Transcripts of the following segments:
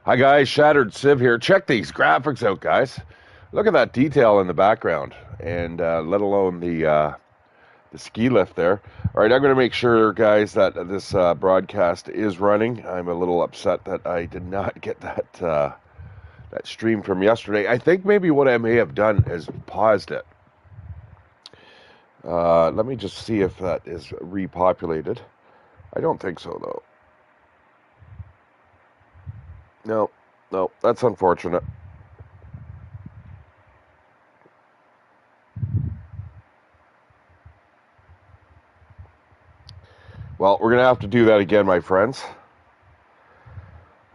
Hi guys, Shatteredciv here. Check these graphics out, guys. Look at that detail in the background, and let alone the ski lift there. All right, I'm going to make sure, guys, that this broadcast is running. I'm a little upset that I did not get that stream from yesterday. I think maybe what I may have done is paused it. Let me just see if that is repopulated. I don't think so, though. No, that's unfortunate. Well, we're going to have to do that again, my friends.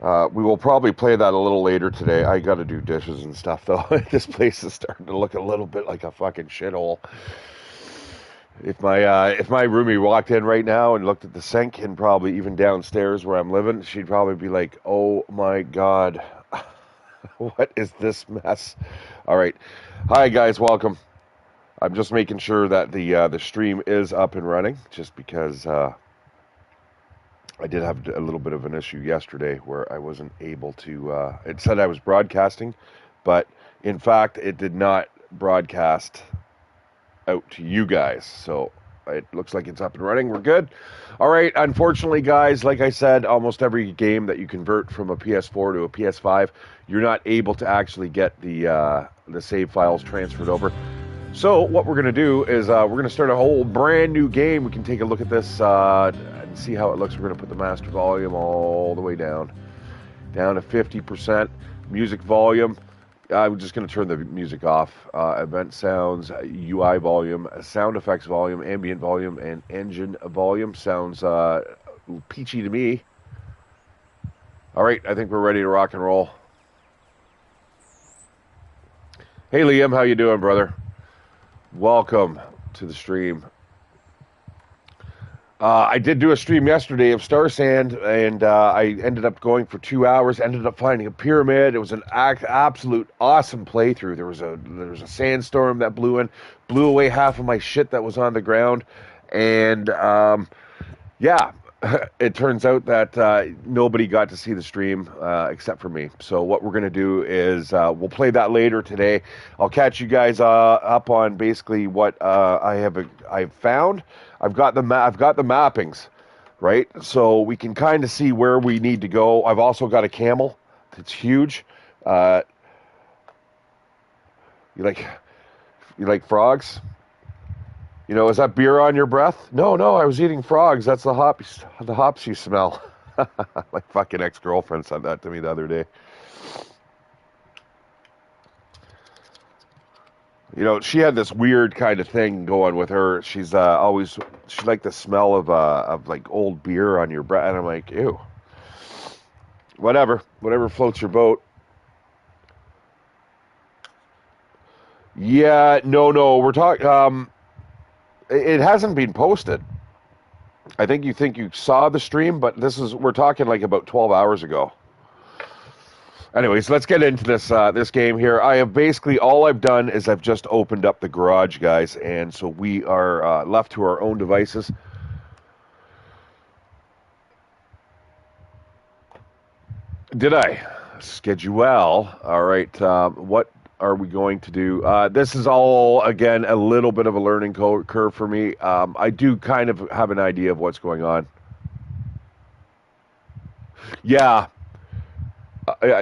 We will probably play that a little later today. I got to do dishes and stuff, though. This place is starting to look a little bit like a fucking shithole. If my roomie walked in right now and looked at the sink and probably even downstairs where I'm living, she'd probably be like, "Oh my God, what is this mess?" All right, hi guys, welcome. I'm just making sure that the stream is up and running, just because I did have a little bit of an issue yesterday where I wasn't able to. It said I was broadcasting, but in fact, it did not broadcast out to you guys. So it looks like it's up and running. We're good. All right. Unfortunately, guys, like I said, almost every game that you convert from a PS4 to a PS5, you're not able to actually get the save files transferred over. So what we're going to do is we're going to start a whole brand new game. We can take a look at this and see how it looks. We're going to put the master volume all the way down to 50%. Music volume. I'm just going to turn the music off. Event sounds, UI volume, sound effects volume, ambient volume, and engine volume. Sounds peachy to me. All right, I think we're ready to rock and roll. Hey, Liam, how you doing, brother? Welcome to the stream. I did do a stream yesterday of Star Sand, and I ended up going for 2 hours. Ended up finding a pyramid. It was an absolute awesome playthrough. There was a sandstorm that blew away half of my shit that was on the ground, and yeah, it turns out that nobody got to see the stream except for me. So what we're gonna do is we'll play that later today. I'll catch you guys up on basically what I've found. I've got the mappings, right? So we can kind of see where we need to go. I've also got a camel. It's huge. You like frogs? You know, is that beer on your breath? No, I was eating frogs. That's the hops you smell. My fucking ex-girlfriend said that to me the other day. You know, she had this weird kind of thing going with her. She liked the smell of like old beer on your breath, and I'm like, ew. Whatever floats your boat. Yeah, no, we're talking. It hasn't been posted. I think you saw the stream, but we're talking like about 12 hours ago. Anyways, let's get into this game here. All I've done is I've just opened up the garage, guys, and so we are left to our own devices. Did I schedule? All right. What are we going to do? This is all again a little bit of a learning curve for me. I do kind of have an idea of what's going on. Yeah.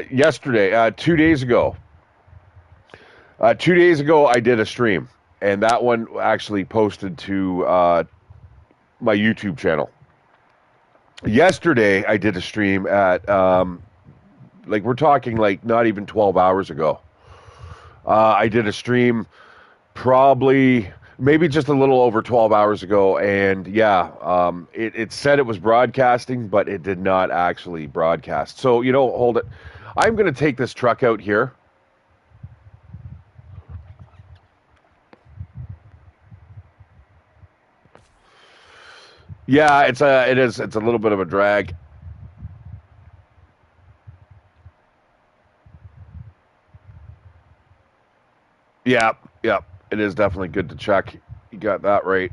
Yesterday, 2 days ago. 2 days ago, I did a stream, and that one actually posted to my YouTube channel. Yesterday, I did a stream at, we're talking like not even 12 hours ago. I did a stream probably maybe just a little over 12 hours ago, and yeah, it said it was broadcasting, but it did not actually broadcast. So, hold it. I'm going to take this truck out here. Yeah, it's a little bit of a drag. Yeah, it is definitely good to check. You got that right.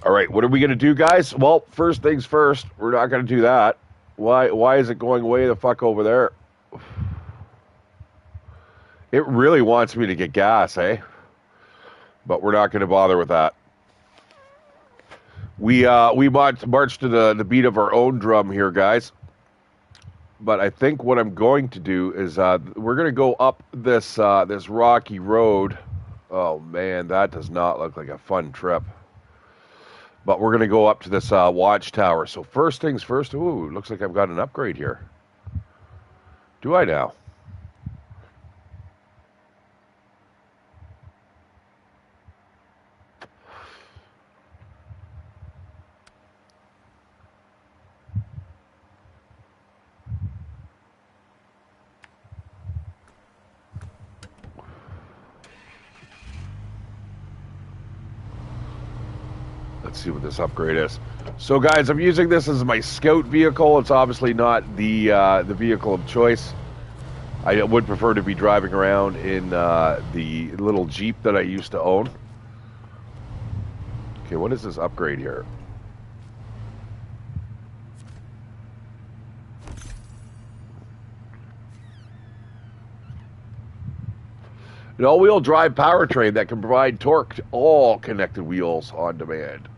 All right, what are we going to do, guys? Well, first things first, we're not going to do that. Why is it going way the fuck over there? It really wants me to get gas, eh? But we're not going to bother with that. We march to the beat of our own drum here, guys. But I think what I'm going to do is we're going to go up this this rocky road. Oh man, that does not look like a fun trip. But we're going to go up to this watchtower. So first things first. Ooh, looks like I've got an upgrade here. Do I now? Let's see what this upgrade is. So guys, I'm using this as my scout vehicle. It's obviously not the vehicle of choice. I would prefer to be driving around in the little Jeep that I used to own. Okay, what is this upgrade here? An all-wheel drive powertrain that can provide torque to all connected wheels on demand.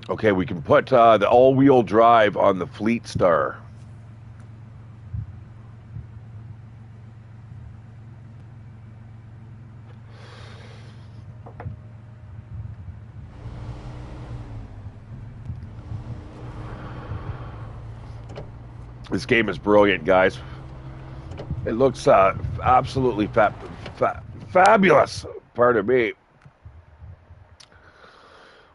Okay, we can put the all-wheel drive on the Fleet Star. This game is brilliant, guys. It looks absolutely fabulous. Pardon me.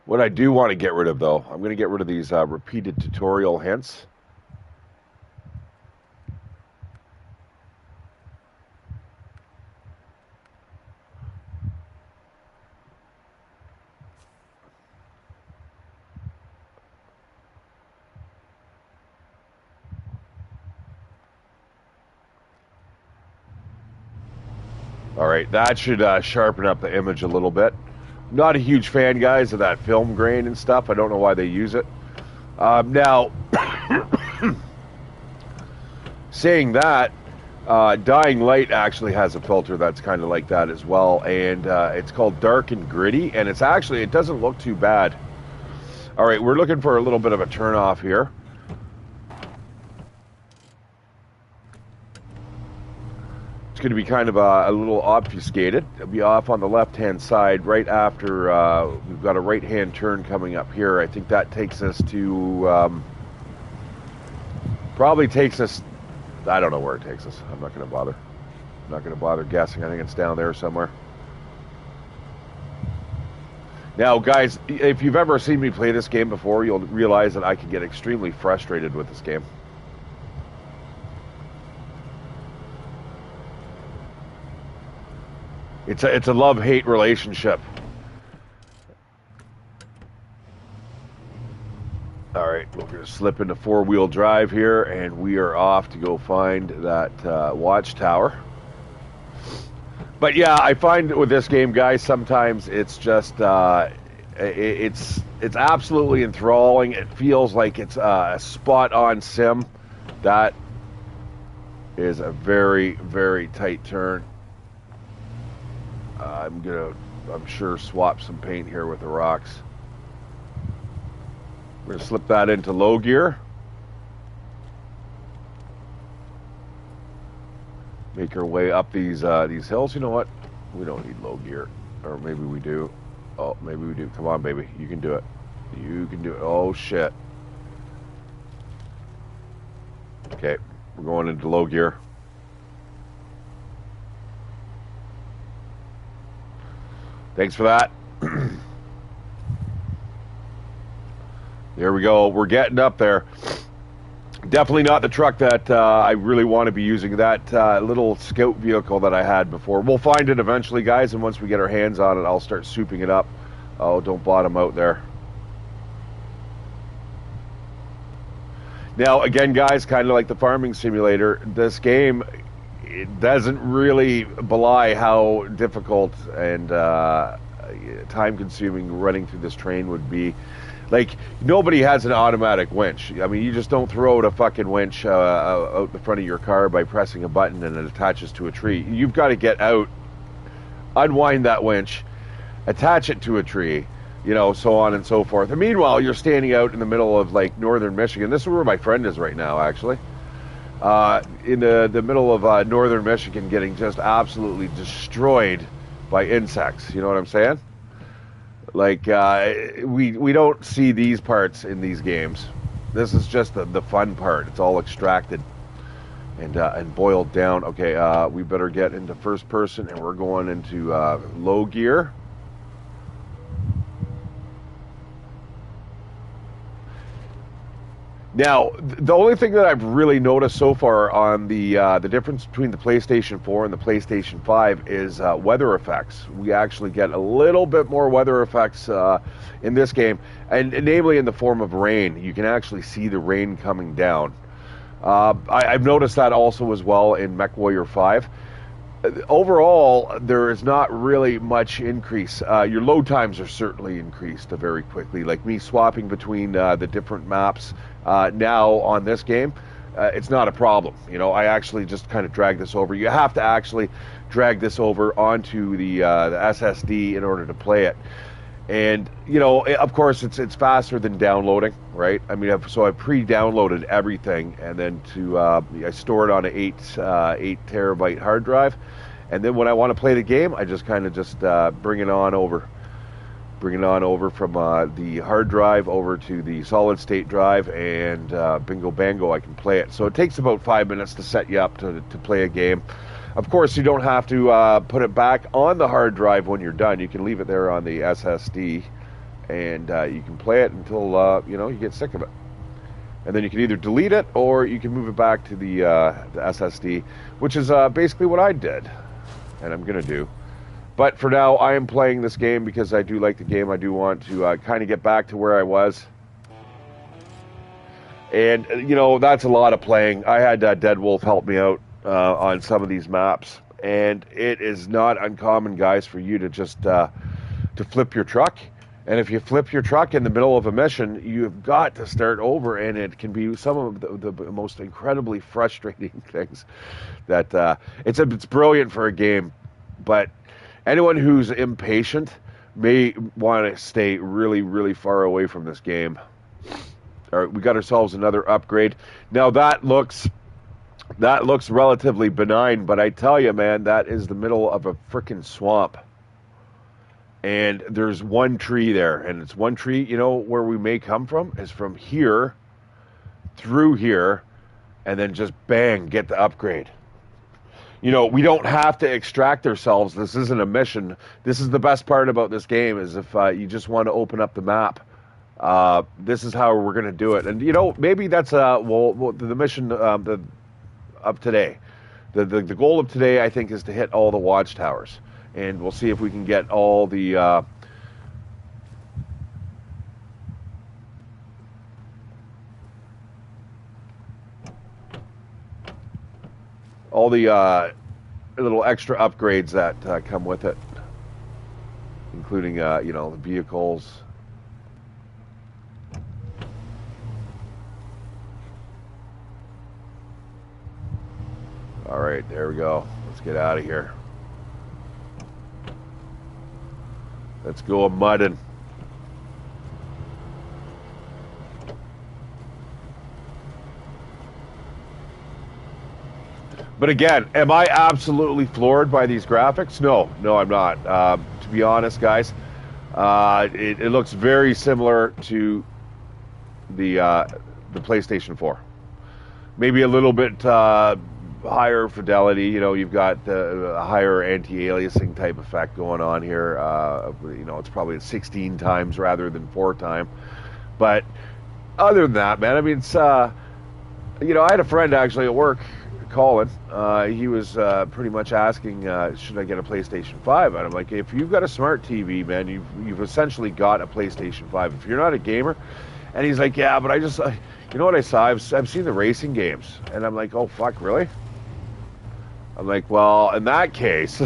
What I do want to get rid of, though, I'm going to get rid of these repeated tutorial hints. All right, that should sharpen up the image a little bit. Not a huge fan, guys, of that film grain and stuff. I don't know why they use it. Now, saying that, Dying Light actually has a filter that's kind of like that as well, and it's called Dark and Gritty, and it's actually, it doesn't look too bad. All right, we're looking for a little bit of a turn-off here. It's going to be kind of a little obfuscated. It'll be off on the left-hand side right after we've got a right-hand turn coming up here. I think that takes us to, probably takes us, I don't know where it takes us. I'm not going to bother. I'm not going to bother guessing. I think it's down there somewhere. Now, guys, if you've ever seen me play this game before, you'll realize that I can get extremely frustrated with this game. It's a love-hate relationship. All right, we're going to slip into four-wheel drive here, and we are off to go find that watchtower. But yeah, I find with this game, guys, sometimes it's just it's absolutely enthralling. It feels like it's a spot-on sim. That is a very, very tight turn. I'm sure, swap some paint here with the rocks. We're gonna slip that into low gear. Make our way up these hills. You know what? We don't need low gear, or maybe we do. Oh, maybe we do. Come on, baby, you can do it. You can do it. Oh shit. Okay, we're going into low gear. Thanks for that. There we go. We're getting up there. Definitely not the truck that I really want to be using. That little scout vehicle that I had before. We'll find it eventually, guys, and once we get our hands on it, I'll start souping it up. Oh, don't bottom out there. Now, again, guys, kind of like the farming simulator, this game, it doesn't really belie how difficult and time-consuming running through this train would be. Like, nobody has an automatic winch. I mean, you just don't throw out a fucking winch out the front of your car by pressing a button and it attaches to a tree. You've got to get out, unwind that winch, attach it to a tree, you know, so on and so forth. And meanwhile, you're standing out in the middle of, like, northern Michigan. This is where my friend is right now, actually. In the middle of northern Michigan, getting just absolutely destroyed by insects. You know what I'm saying? Like, we don't see these parts in these games. This is just the fun part. It's all extracted and boiled down. Okay, we better get into first person, and we're going into low gear. Now, the only thing that I've really noticed so far on the difference between the PlayStation 4 and the PlayStation 5 is weather effects. We actually get a little bit more weather effects in this game, and namely in the form of rain. You can actually see the rain coming down. I've noticed that also as well in MechWarrior 5. Overall, there is not really much increase. Your load times are certainly increased very quickly. Like me swapping between the different maps now on this game, it's not a problem. You know, I actually just kind of drag this over. You have to actually drag this over onto the SSD in order to play it. And, you know, of course, it's faster than downloading, right? I mean, so I pre-downloaded everything, and then I store it on an 8 terabyte hard drive. And then when I want to play the game, I just kind of bring it on over from the hard drive over to the solid state drive, and bingo bango, I can play it. So it takes about 5 minutes to set you up to play a game. Of course, you don't have to put it back on the hard drive when you're done. You can leave it there on the SSD, and you can play it until you get sick of it. And then you can either delete it or you can move it back to the SSD, which is basically what I did, and I'm going to do. But for now, I am playing this game because I do like the game. I do want to kind of get back to where I was. And, you know, that's a lot of playing. I had Dead Wolf help me out on some of these maps, and it is not uncommon, guys, for you to just to flip your truck. And if you flip your truck in the middle of a mission, you've got to start over, and it can be some of the most incredibly frustrating things. That it's brilliant for a game, but anyone who's impatient may want to stay really, really far away from this game. All right, we got ourselves another upgrade. Now that looks relatively benign, but I tell you, man, that is the middle of a frickin' swamp. And there's one tree there, and it's one tree, you know, where we may come from is from here, through here, and then just bang, get the upgrade. You know, we don't have to extract ourselves. This isn't a mission. This is the best part about this game, is if you just want to open up the map, this is how we're going to do it. And, you know, maybe that's the mission of today. The goal of today, I think, is to hit all the watchtowers, and we'll see if we can get all the little extra upgrades that come with it, including you know, the vehicles. All right, there we go. Let's get out of here. Let's go a mudding. But again, am I absolutely floored by these graphics? No, I'm not. To be honest, guys, it looks very similar to the PlayStation 4. Maybe a little bit higher fidelity. You know, you've got the higher anti-aliasing type effect going on here. You know, it's probably 16 times rather than 4 times. But other than that, man, I mean, it's you know, I had a friend actually at work, Colin. He was pretty much asking, should I get a PlayStation 5? And I'm like, if you've got a smart TV, man, you've essentially got a PlayStation 5. If you're not a gamer, and he's like, yeah, but I just, you know what I saw? I've seen the racing games, and I'm like, oh fuck, really? I'm like, well, in that case,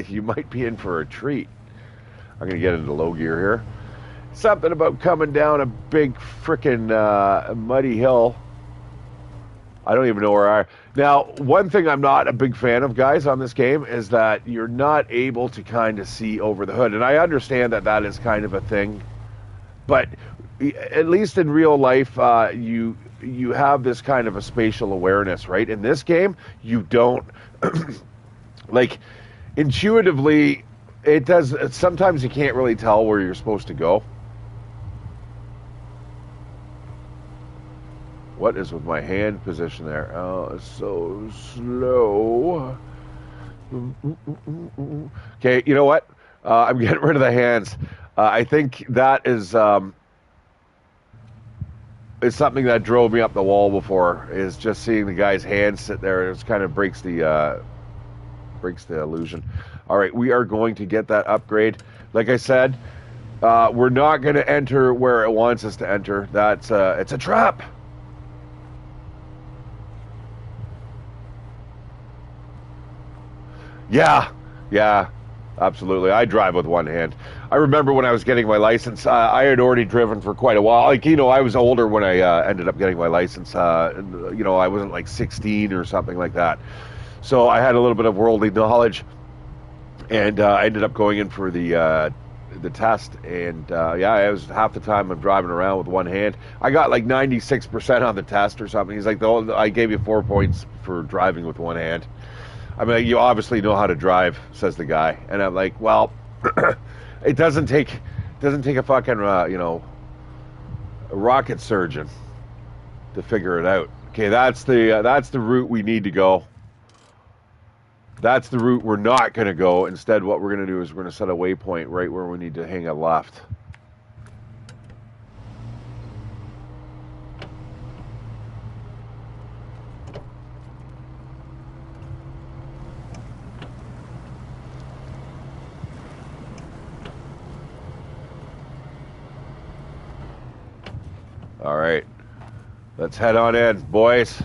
you might be in for a treat. I'm going to get into low gear here. Something about coming down a big frickin' muddy hill. I don't even know where I are. Now, one thing I'm not a big fan of, guys, on this game is that you're not able to kind of see over the hood. And I understand that that is kind of a thing. But at least in real life, you have this kind of a spatial awareness, right? In this game, you don't. Like, intuitively, it does. Sometimes you can't really tell where you're supposed to go. What is with my hand position there? Oh, it's so slow. Okay, you know what? I'm getting rid of the hands. I think that is something that drove me up the wall before. Is just seeing the guy's hands sit there. It kind of breaks the illusion. All right, we are going to get that upgrade. Like I said, we're not going to enter where it wants us to enter. That's it's a trap. Yeah, absolutely. I drive with one hand. I remember when I was getting my license, I had already driven for quite a while. Like, I was older when I ended up getting my license. I wasn't like 16 or something like that. So I had a little bit of worldly knowledge, and I ended up going in for the test. And yeah, I was half the time I'm driving around with one hand. I got like 96% on the test or something. He's like, I gave you 4 points for driving with one hand. I mean, you obviously know how to drive, says the guy, and I'm like, well, it doesn't take a fucking a rocket surgeon to figure it out. Okay, that's the route we need to go. That's the route we're not going to go. Instead, what we're going to do is we're going to set a waypoint right where we need to hang a left. All right, let's head on in, boys.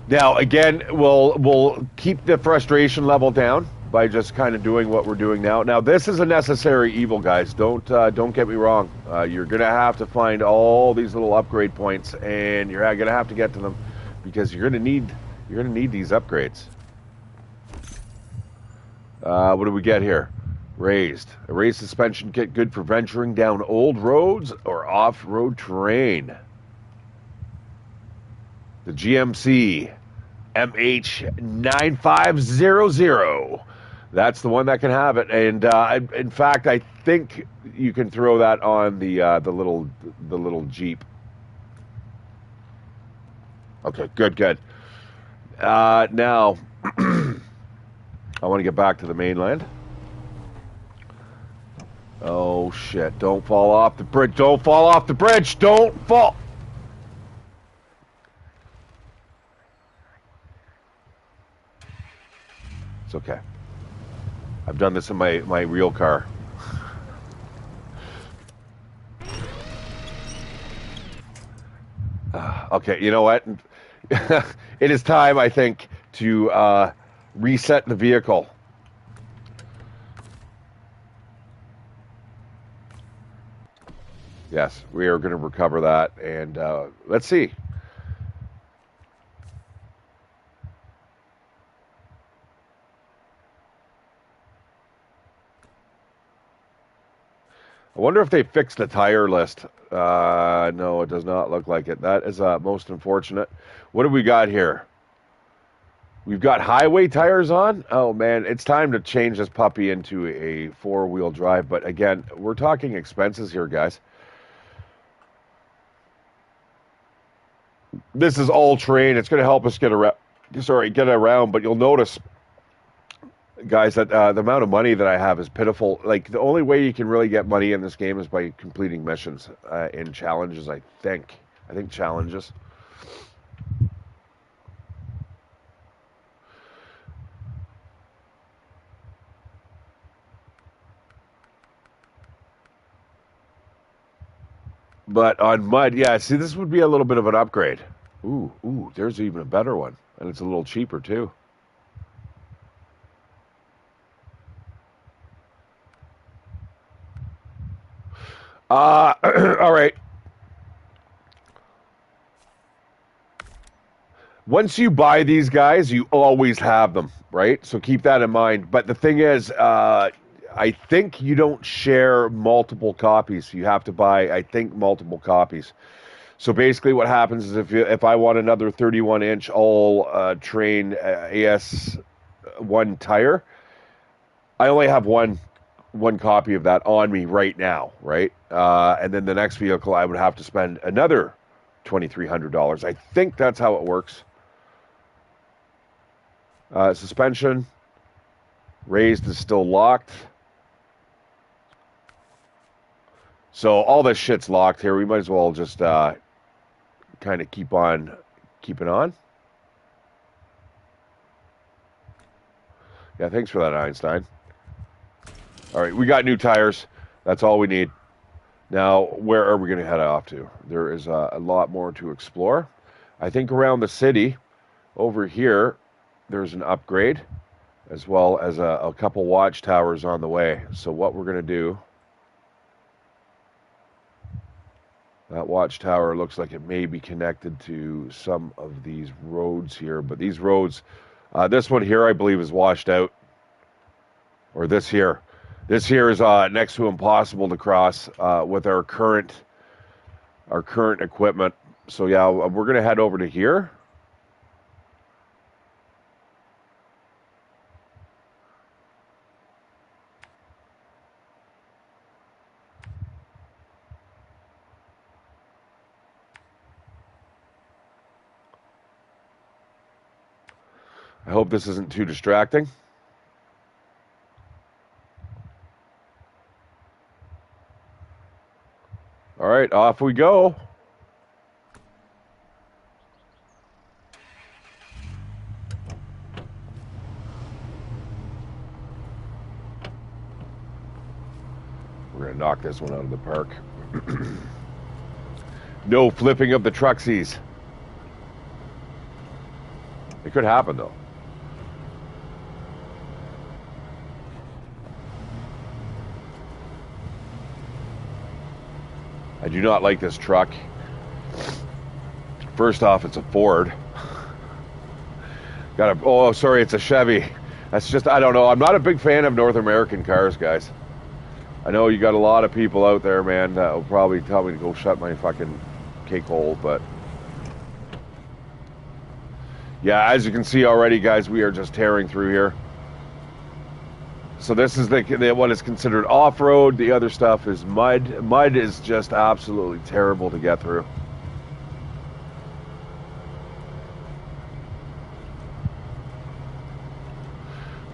Now, again, we'll keep the frustration level down by just kind of doing what we're doing now. Now, this is a necessary evil, guys. Don't get me wrong. You're gonna have to find all these little upgrade points, and you're gonna have to get to them because you're gonna need these upgrades. What do we get here? Raised. A raised suspension kit, good for venturing down old roads or off-road terrain. The GMC MH9500. That's the one that can have it. And in fact, I think you can throw that on the little Jeep. Okay, good. Now, I want to get back to the mainland. Oh shit! Don't fall off the bridge! Don't fall off the bridge! Don't fall! It's okay. I've done this in my real car. Okay, you know what? It is time, I think, to reset the vehicle. Yes, we are going to recover that, and let's see. I wonder if they fixed the tire list. No, it does not look like it. That is most unfortunate. What do we got here? We've got highway tires on. Oh man, it's time to change this puppy into a four-wheel drive. But again, we're talking expenses here, guys. This is all terrain. It's going to help us get around. Sorry, get around. But you'll notice, guys, that the amount of money that I have is pitiful. Like, the only way you can really get money in this game is by completing missions and challenges. I think challenges. But on mud, yeah, see, this would be a little bit of an upgrade. Ooh, there's even a better one. And it's a little cheaper, too. All right. Once you buy these guys, you always have them, right? So keep that in mind. But the thing is, I think you don't share multiple copies. You have to buy, I think, multiple copies. So basically, what happens is if I want another 31-inch all train AS1 tire, I only have one copy of that on me right now, right? And then the next vehicle, I would have to spend another $2,300. I think that's how it works. Suspension raised is still locked. So all this shit's locked here. We might as well just kind of keep on keeping on. Yeah, thanks for that, Einstein. All right, we got new tires. That's all we need. Now, where are we going to head off to? There is a lot more to explore. I think around the city, over here, there's an upgrade, as well as a couple watchtowers on the way. So what we're going to do, that watchtower looks like it may be connected to some of these roads here. But these roads, this one here, I believe, is washed out. Or this here. This here is next to impossible to cross with our current equipment. So yeah, we're going to head over to here. I hope this isn't too distracting. All right, off we go. We're going to knock this one out of the park. No flipping of the trucksies. It could happen, though. I do not like this truck. First off, it's a Ford. Oh, sorry, it's a Chevy. That's just, I don't know. I'm not a big fan of North American cars, guys. I know you got a lot of people out there, man, that will probably tell me to go shut my fucking cake hole, but yeah, as you can see already, guys, we are just tearing through here. So this is what is considered off-road. The other stuff is mud. Mud is just absolutely terrible to get through.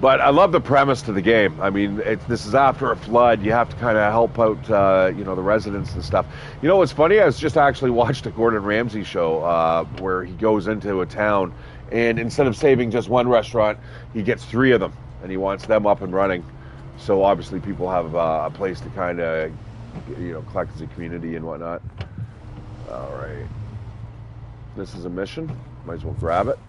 But I love the premise to the game. I mean, this is after a flood. You have to kind of help out, the residents and stuff. You know what's funny? I was just actually watched a Gordon Ramsay show where he goes into a town, and instead of saving just one restaurant, he gets 3 of them, and he wants them up and running. So obviously people have a place to kind of, collect as a community and whatnot. All right. This is a mission. Might as well grab it.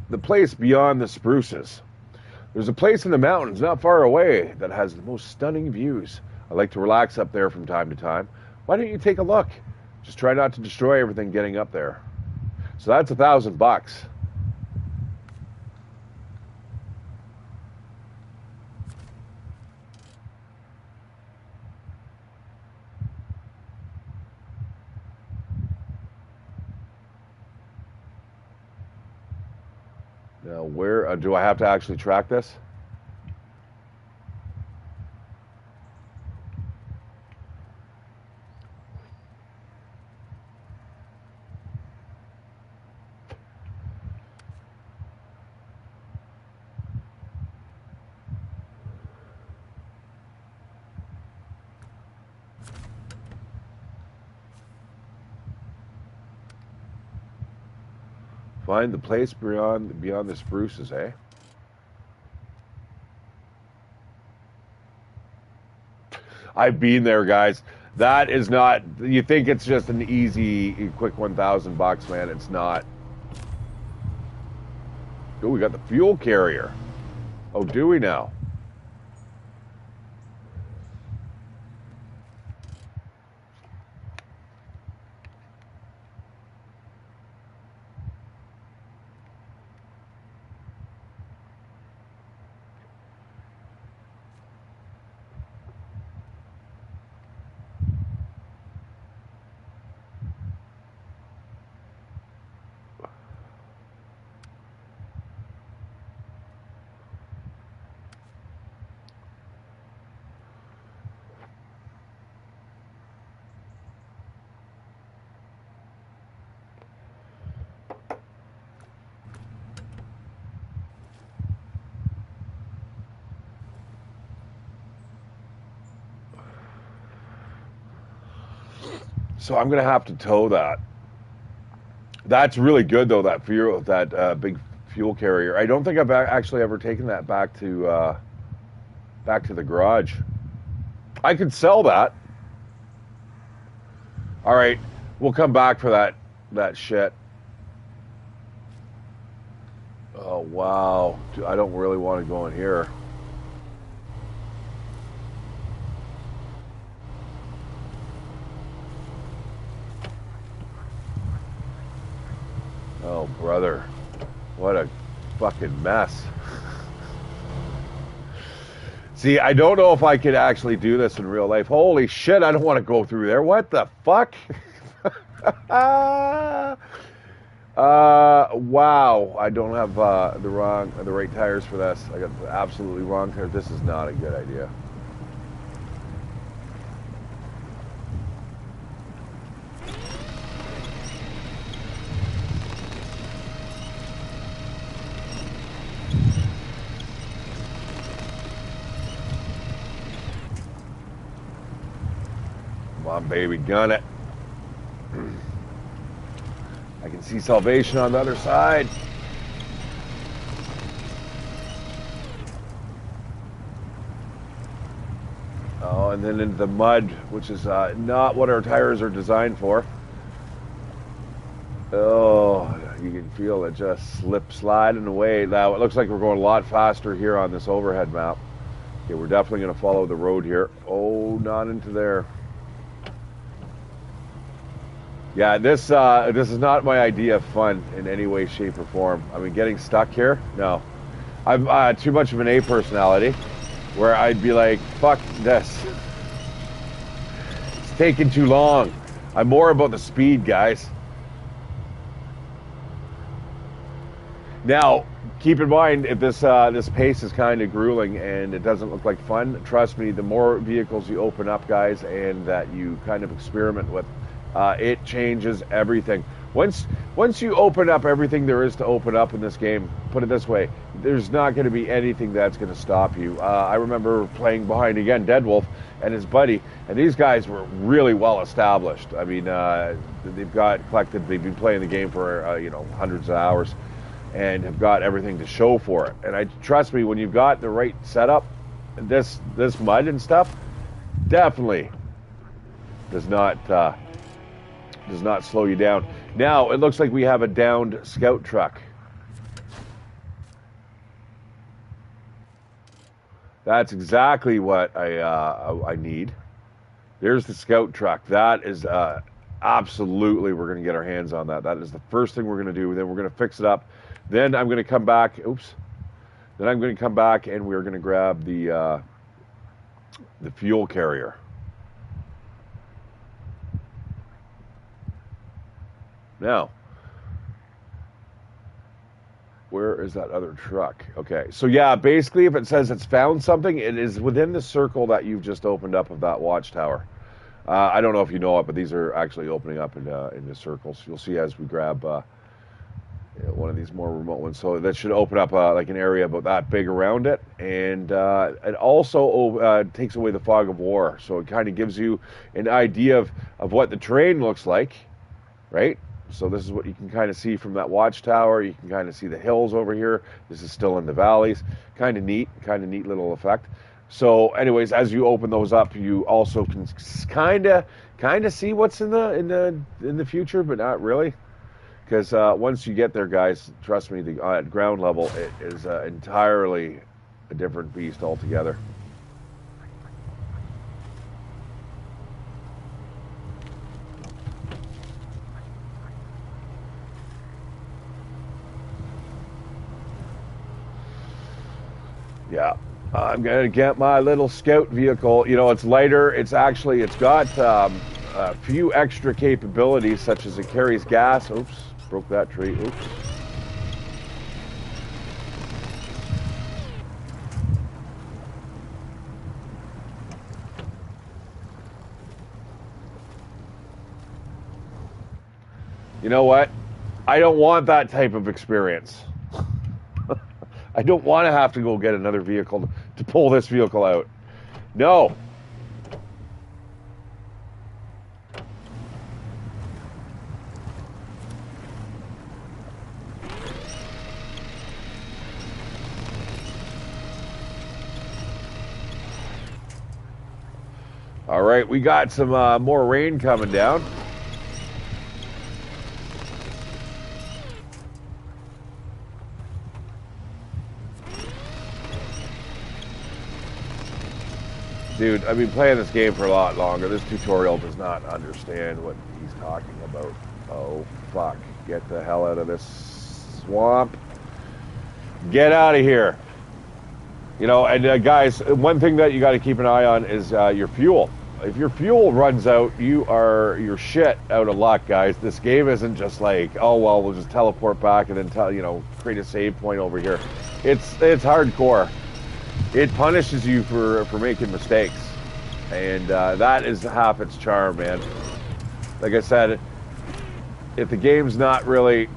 The place beyond the spruces. There's a place in the mountains not far away that has the most stunning views. I like to relax up there from time to time. Why don't you take a look? Just try not to destroy everything getting up there. So that's $1,000. Now, where do I have to actually track this? Find the place beyond the spruces, eh? I've been there, guys. That is not. You think it's just an easy, quick $1,000, man? It's not. Oh, we got the fuel carrier. Oh, do we now? So I'm gonna have to tow that. That's really good though. That fuel, that big fuel carrier. I don't think I've actually ever taken that back to the garage. I could sell that. All right, we'll come back for that shit. Oh wow, dude, I don't really want to go in here. Oh brother, what a fucking mess. See, I don't know if I could actually do this in real life. Holy shit, I don't want to go through there. What the fuck? Wow, I don't have the right tires for this. I got the absolutely wrong tires. This is not a good idea. Come on, baby, gun it. I can see salvation on the other side. Oh, and then into the mud, which is not what our tires are designed for. Oh, you can feel it just sliding away. Now, it looks like we're going a lot faster here on this overhead map. Okay, we're definitely going to follow the road here. Oh, not into there. Yeah, this is not my idea of fun in any way, shape, or form. I mean, getting stuck here, no. I'm too much of an A personality, where I'd be like, fuck this. It's taking too long. I'm more about the speed, guys. Now, keep in mind, if this pace is kind of grueling and it doesn't look like fun, trust me, the more vehicles you open up, guys, and that you kind of experiment with, it changes everything. Once you open up everything there is to open up in this game, put it this way, there's not going to be anything that's going to stop you. I remember playing behind, again, Deadwolf and his buddy, and these guys were really well established. I mean, they've been playing the game for, hundreds of hours and have got everything to show for it. And trust me, when you've got the right setup, this mud and stuff definitely does not slow you down. Now, it looks like we have a downed scout truck. That's exactly what I need. There's the scout truck. That is absolutely, we're going to get our hands on that. That is the first thing we're going to do. Then we're going to fix it up. Then I'm going to come back. Then I'm going to come back and we're going to grab the fuel carrier. Now, where is that other truck? Okay, so yeah, basically if it says it's found something, it is within the circle that you've just opened up of that watchtower. I don't know if you know it, but these are actually opening up into circles. You'll see as we grab one of these more remote ones. So that should open up like an area about that big around it. And it also takes away the fog of war. So it kind of gives you an idea of what the terrain looks like, right? So this is what you can kind of see from that watchtower. You can kind of see the hills over here. This is still in the valleys. Kind of neat little effect. So, anyways, as you open those up, you also can kind of see what's in the future, but not really, because once you get there, guys, trust me, at ground level, it is entirely a different beast altogether. Yeah, I'm gonna get my little scout vehicle. You know, it's lighter. It's got a few extra capabilities, such as it carries gas. Oops, broke that tree. Oops. You know what? I don't want that type of experience. I don't want to have to go get another vehicle to pull this vehicle out. No. All right, we got some more rain coming down. Dude, I've been playing this game for a lot longer. This tutorial does not understand what he's talking about. Oh, fuck. Get the hell out of this swamp. Get out of here. You know, and guys, one thing that you got to keep an eye on is your fuel. If your fuel runs out, you're shit out of luck, guys. This game isn't just like, oh, well, we'll just teleport back and then create a save point over here. It's hardcore. It punishes you for making mistakes, and that is half its charm, man. Like I said, if the game's not really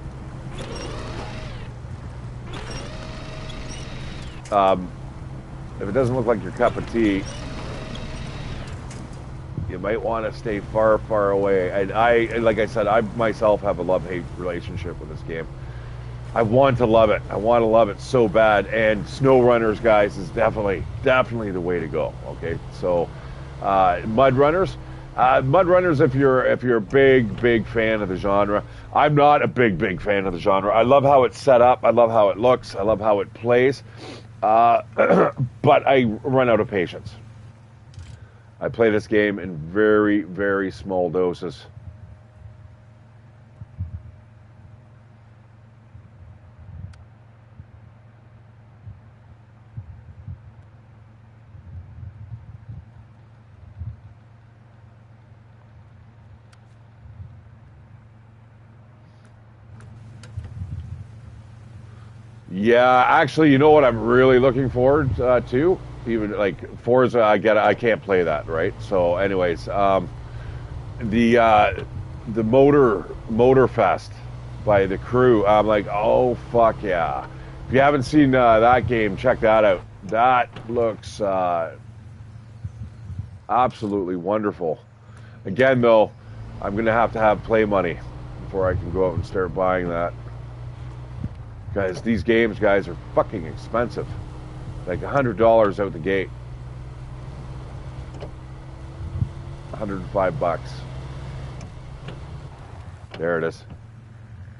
if it doesn't look like your cup of tea, you might want to stay far, far away. And like I said, I myself have a love-hate relationship with this game. I want to love it. I want to love it so bad. And Snowrunners, guys, is definitely the way to go. Okay, so Mud Runners, if you're a big fan of the genre. I'm not a big fan of the genre. I love how it's set up. I love how it looks. I love how it plays. But I run out of patience. I play this game in very, very small doses. Yeah, actually, you know what I'm really looking forward to? Even like Forza, I can't play that, right? So, anyways, the Motor Fest by the Crew. I'm like, oh fuck yeah! If you haven't seen that game, check that out. That looks absolutely wonderful. Again, though, I'm gonna have to have play money before I can go out and start buying that. Guys, these games, guys, are fucking expensive. Like $100 out the gate. 105 bucks. There it is.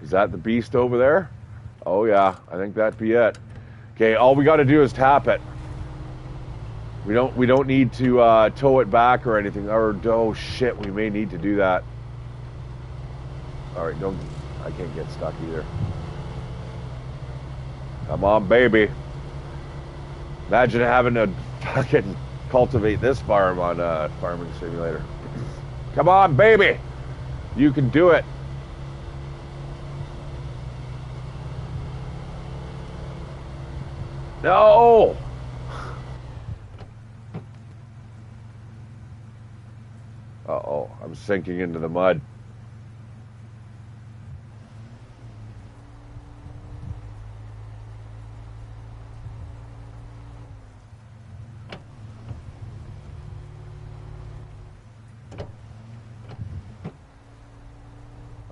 Is that the beast over there? Oh yeah, I think that'd be it. Okay, all we got to do is tap it. We don't need to tow it back or anything. Or oh shit, we may need to do that. All right, I can't get stuck either. Come on, baby. Imagine having to fucking cultivate this farm on Farming Simulator. Come on, baby. You can do it. No. Uh-oh, I'm sinking into the mud.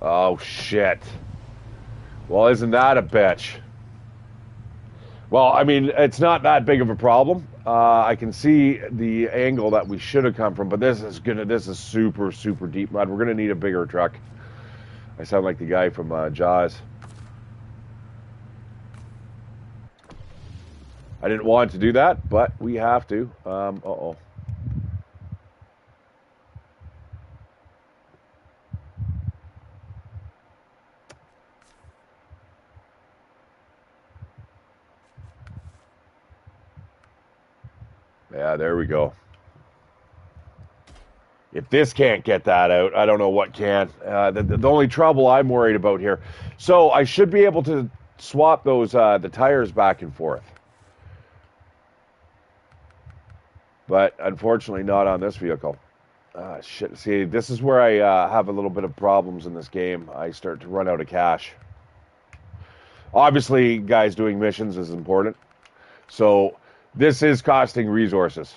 Oh, shit. Well, isn't that a bitch? Well, I mean, it's not that big of a problem. I can see the angle that we should have come from, but this is super, super deep mud. We're gonna need a bigger truck. I sound like the guy from Jaws. I didn't want to do that, but we have to. Uh-oh. Yeah, there we go. If this can't get that out, I don't know what can. The only trouble I'm worried about here. So I should be able to swap those the tires back and forth. But unfortunately not on this vehicle. Shit. See, this is where I have a little bit of problems in this game. I start to run out of cash. Obviously, guys, doing missions is important. So this is costing resources.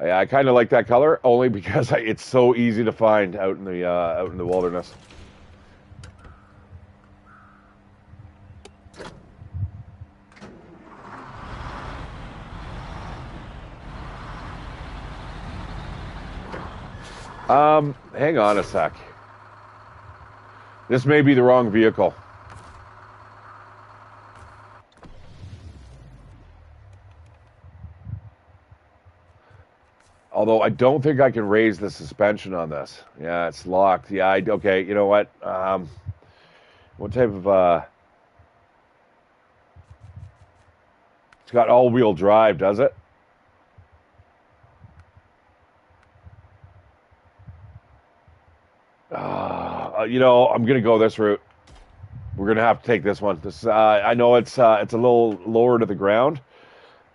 I kind of like that color only because it's so easy to find out in the wilderness. Hang on a sec. This may be the wrong vehicle. Although I don't think I can raise the suspension on this. Yeah, it's locked. Yeah, okay, you know what? What type of it's got all-wheel drive, does it? You know, I'm gonna go this route. We're gonna have to take this one. This, I know it's a little lower to the ground,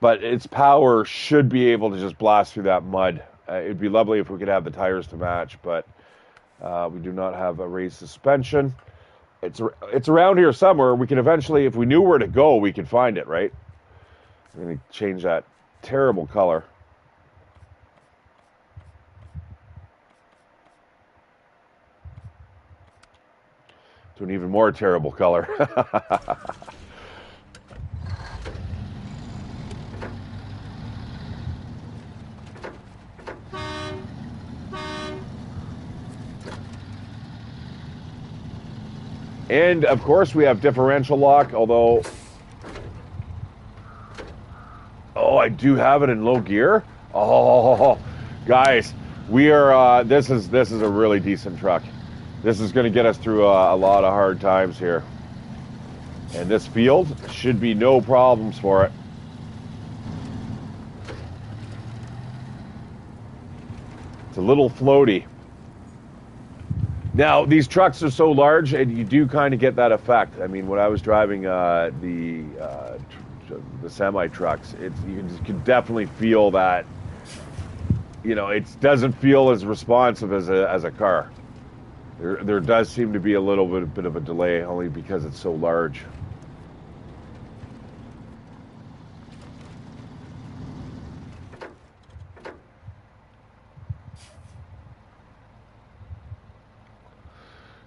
but its power should be able to just blast through that mud. It'd be lovely if we could have the tires to match, but we do not have a raised suspension. It's around here somewhere. We can eventually, if we knew where to go, we could find it, right? I'm gonna change that terrible color. To an even more terrible color. And of course we have differential lock, although I do have it in low gear. Oh, guys, we are this is a really decent truck. This is going to get us through a lot of hard times here. And this field should be no problems for it. It's a little floaty. Now, these trucks are so large, and you do kind of get that effect. I mean, when I was driving the semi-trucks, you can definitely feel that, you know, it doesn't feel as responsive as a car. There does seem to be a little bit of a delay, only because it's so large.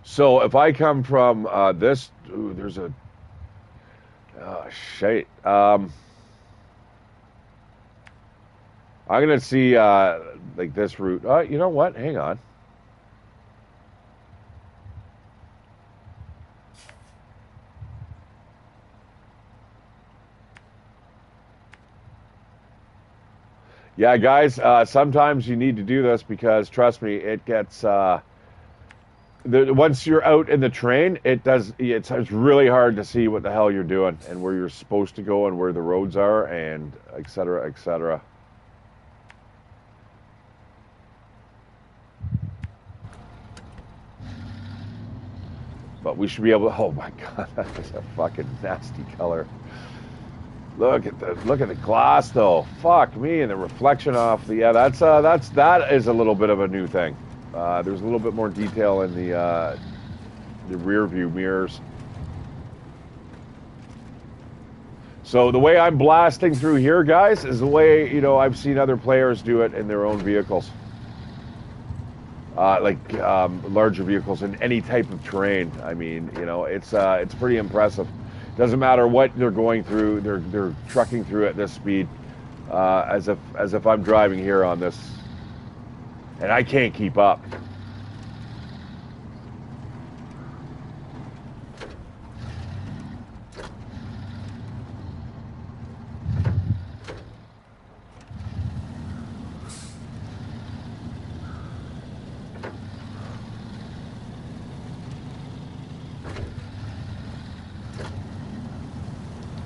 So if I come from this, ooh, there's a shit. I'm gonna see like this route. You know what? Hang on. Yeah, guys, sometimes you need to do this because, trust me, it gets... once you're out in the train, it's really hard to see what the hell you're doing and where you're supposed to go and where the roads are and et cetera, et cetera. But we should be able to... Oh, my God, that is a fucking nasty color. Look at the glass though. Fuck me, and the reflection off the that is a little bit of a new thing. There's a little bit more detail in the rear view mirrors. So the way I'm blasting through here, guys, is the way, you know, I've seen other players do it in their own vehicles. Larger vehicles in any type of terrain. I mean, you know, it's pretty impressive. Doesn't matter what they're going through, they're trucking through at this speed, as if I'm driving here on this, and I can't keep up.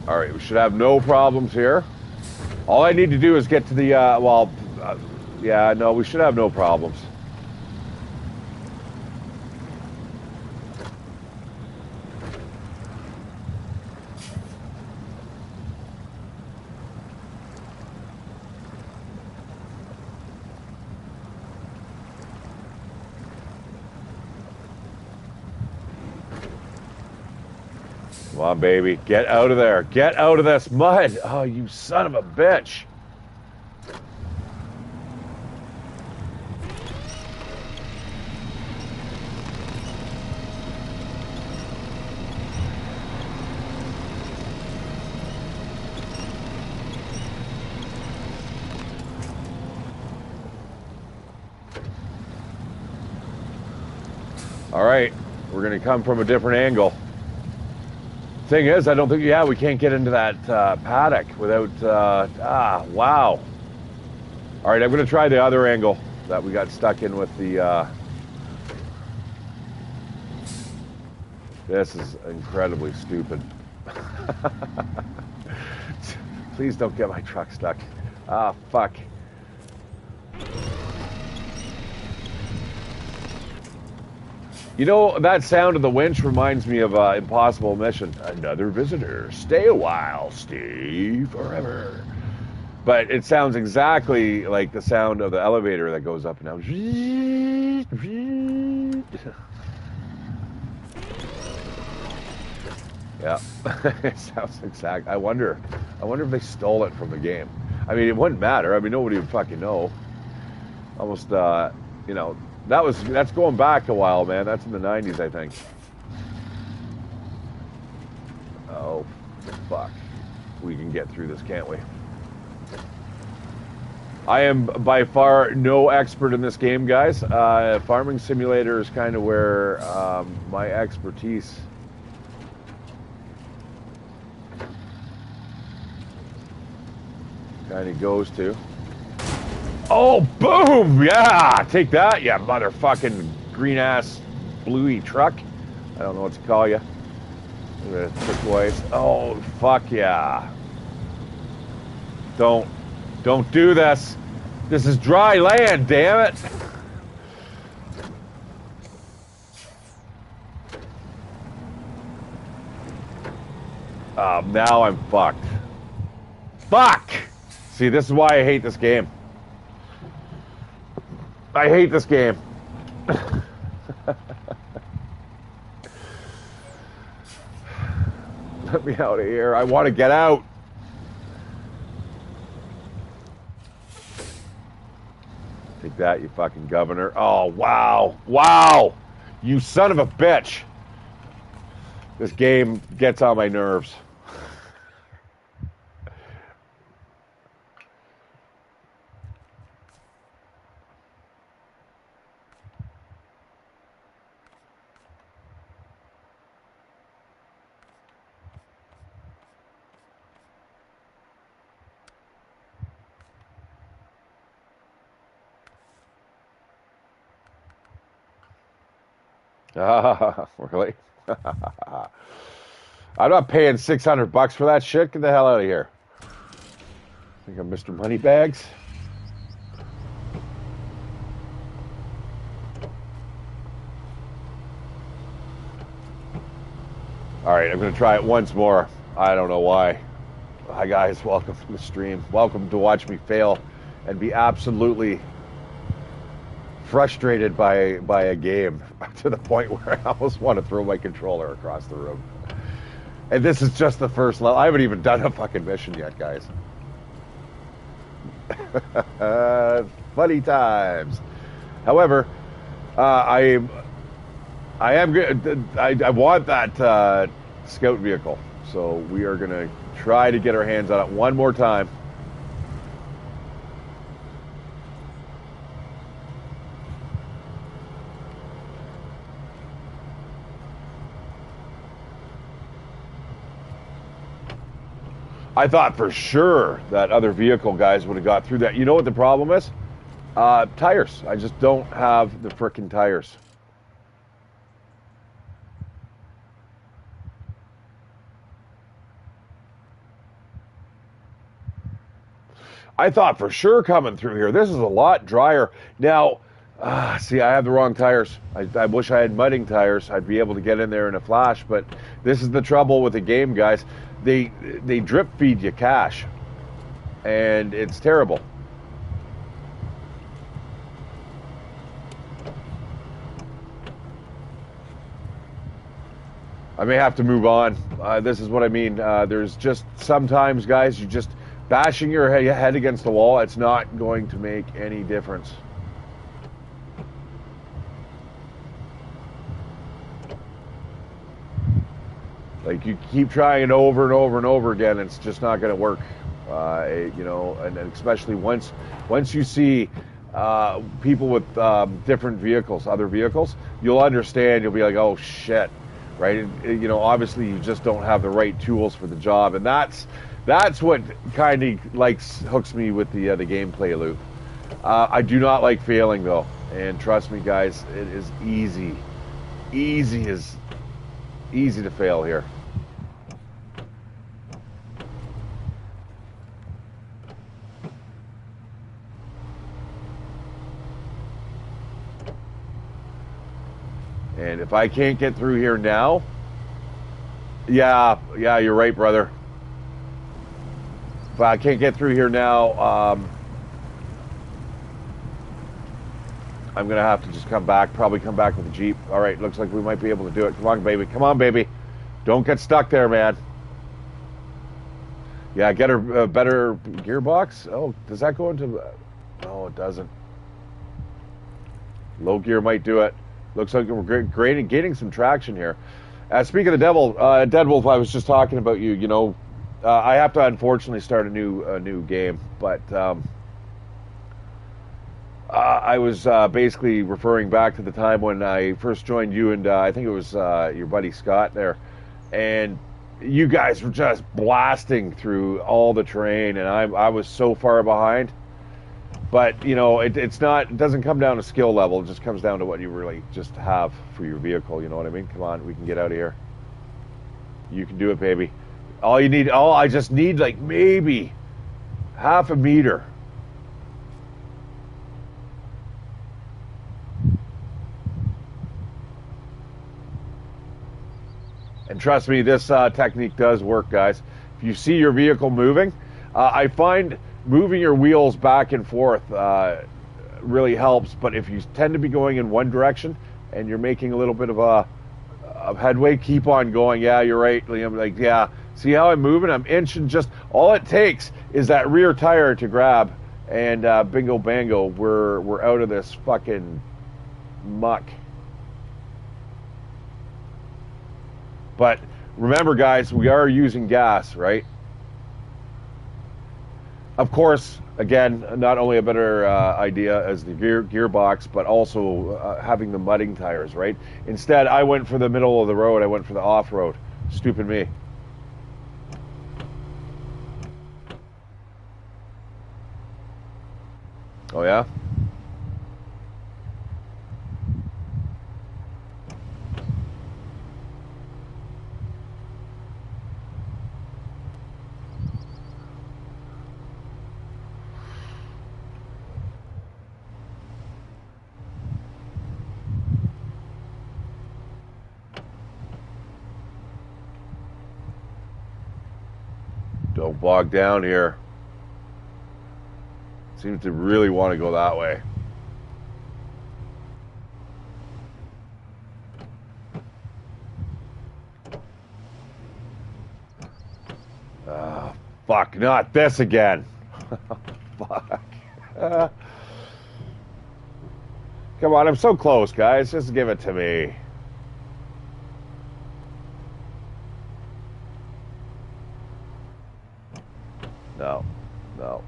All right, we should have no problems here. All I need to do is get to the, yeah, no, we should have no problems. Come on, baby. Get out of there. Get out of this mud. Oh, you son of a bitch. All right. We're going to come from a different angle. Thing is, I don't think, yeah, we can't get into that paddock without, wow. All right, I'm going to try the other angle that we got stuck in with the, this is incredibly stupid. Please don't get my truck stuck. Ah, fuck. You know, that sound of the winch reminds me of Impossible Mission. Another visitor. Stay a while, stay forever. But it sounds exactly like the sound of the elevator that goes up and down. Yeah, it sounds exact. I wonder if they stole it from the game. I mean, it wouldn't matter. I mean, nobody would fucking know. Almost, you know. That's going back a while, man. That's in the 90s, I think. Oh, fuck. We can get through this, can't we? I am by far no expert in this game, guys. Farming Simulator is kind of where my expertise kind of goes to. Oh, boom! Yeah, take that, you motherfucking green-ass bluey truck. I don't know what to call you. Turquoise. Oh, fuck yeah. Don't do this. This is dry land, damn it. Now I'm fucked. Fuck! See, this is why I hate this game. I hate this game. Let me out of here. I want to get out. Take that, you fucking governor. Oh, wow. Wow. You son of a bitch. This game gets on my nerves. Really? I'm not paying $600 for that shit. Get the hell out of here. Think I'm Mr. Moneybags? All right, I'm going to try it once more. I don't know why. Hi, guys. Welcome to the stream. Welcome to watch me fail and be absolutely frustrated by a game to the point where I almost want to throw my controller across the room. And this is just the first level. I haven't even done a fucking mission yet, guys. Funny times. However, I am good. I want that scout vehicle, so we are gonna try to get our hands on it one more time. I thought for sure that other vehicle guys would have got through that. You know what the problem is? Tires. I just don't have the frickin' tires. I thought for sure coming through here, this is a lot drier. Now, see, I have the wrong tires. I wish I had mudding tires. I'd be able to get in there in a flash, but this is the trouble with the game, guys. They drip feed you cash, and it's terrible. I may have to move on. This is what I mean. There's just sometimes, guys, you just bashing your head against the wall. It's not going to make any difference. Like you keep trying it over and over and over again, it's just not going to work. You know, and especially once you see people with different vehicles, other vehicles, you'll understand. You'll be like, oh shit, right? You know, obviously you just don't have the right tools for the job, and that's what kind of hooks me with the gameplay loop. I do not like failing though, and trust me, guys, it is easy to fail here. And if I can't get through here now, yeah, you're right, brother. If I can't get through here now, I'm going to have to just probably come back with a Jeep. All right, looks like we might be able to do it. Come on, baby. Come on, baby. Don't get stuck there, man. Yeah, get a better gearbox. Oh, does that go into... No, it doesn't. Low gear might do it. Looks like we're gaining some traction here. Speaking of the devil, Deadwolf, I was just talking about you. You know, I have to unfortunately start a new game, but I was basically referring back to the time when I first joined you, and I think it was your buddy Scott there, and you guys were just blasting through all the terrain, and I was so far behind. But you know, it doesn't come down to skill level. It just comes down to what you really just have for your vehicle. You know what I mean? Come on, we can get out of here. You can do it, baby. I just need like maybe half a meter. And trust me, this technique does work, guys. If you see your vehicle moving, I find moving your wheels back and forth really helps. But if you tend to be going in one direction and you're making a little bit of headway, keep on going. Yeah, you're right, Liam. Like, yeah, see how I'm moving? I'm inching. Just all it takes is that rear tire to grab, and bingo bango, we're out of this fucking muck. But remember, guys, we are using gas, right? Of course, again, not only a better idea as the gearbox, but also having the mudding tires, right? Instead, I went for the middle of the road. I went for the off-road. Stupid me. Oh, yeah? Don't bog down here. Seems to really want to go that way. Fuck, not this again. Fuck. Come on, I'm so close, guys. Just give it to me. No. No.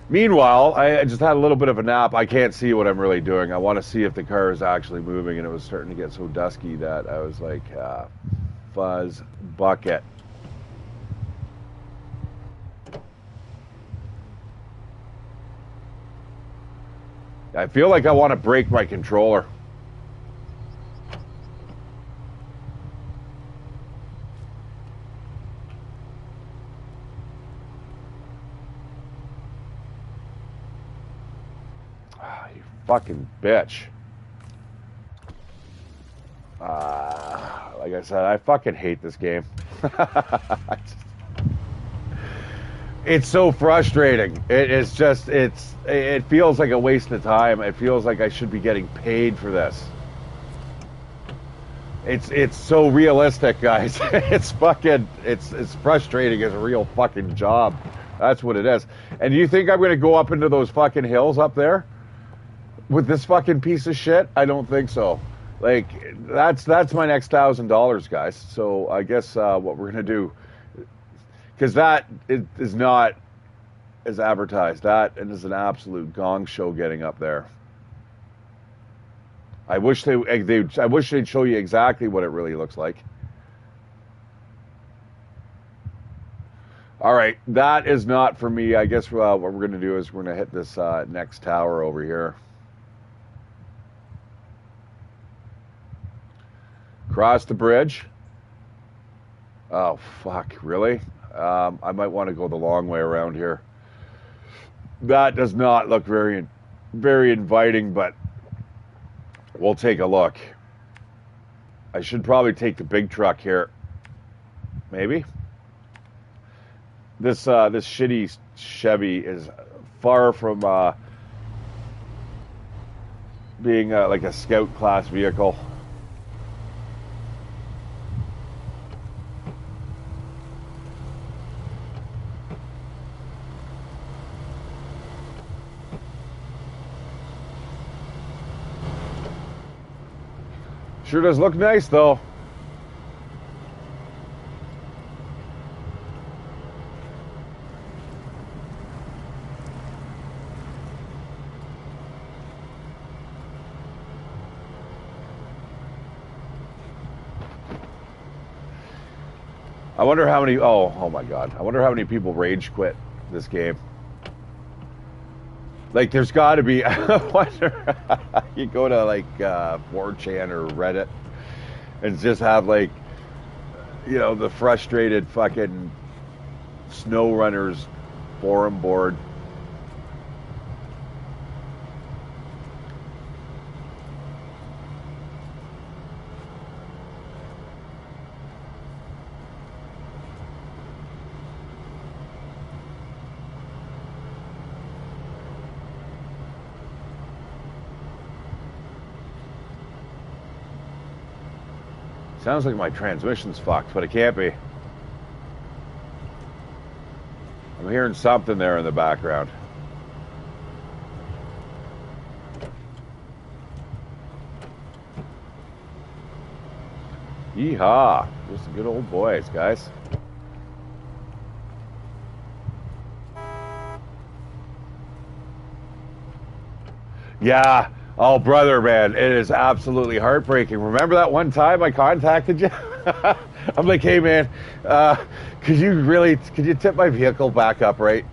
Meanwhile, I just had a little bit of a nap. I can't see what I'm really doing. I want to see if the car is actually moving, and it was starting to get so dusky that I was like, fuzz bucket. I feel like I want to break my controller. Fucking bitch. Like I said, I fucking hate this game. It's so frustrating. It's just, it feels like a waste of time. It feels like I should be getting paid for this. It's so realistic, guys. It's frustrating as a real fucking job. That's what it is. And you think I'm gonna go up into those fucking hills up there with this fucking piece of shit? I don't think so. Like, that's my next $1,000, guys. So I guess what we're gonna do, because that is not as advertised. That is an absolute gong show getting up there. I wish they'd show you exactly what it really looks like. All right, that is not for me. I guess what we're going to do is we're going to hit this next tower over here. Cross the bridge. Oh, fuck, really? I might want to go the long way around here. That does not look very, very inviting, but we'll take a look. I should probably take the big truck here. Maybe. This shitty Chevy is far from being like a scout class vehicle. Sure does look nice, though. I wonder how many, oh my God. I wonder how many people rage quit this game. Like, there's got to be, I wonder, you go to like 4chan or Reddit and just have like, you know, the frustrated fucking Snowrunners forum board. Sounds like my transmission's fucked, but it can't be. I'm hearing something there in the background. Yeehaw! Just good old boys, guys. Yeah. Oh, brother, man, it is absolutely heartbreaking. Remember that one time I contacted you? I'm like, hey, man, could you tip my vehicle back up, right?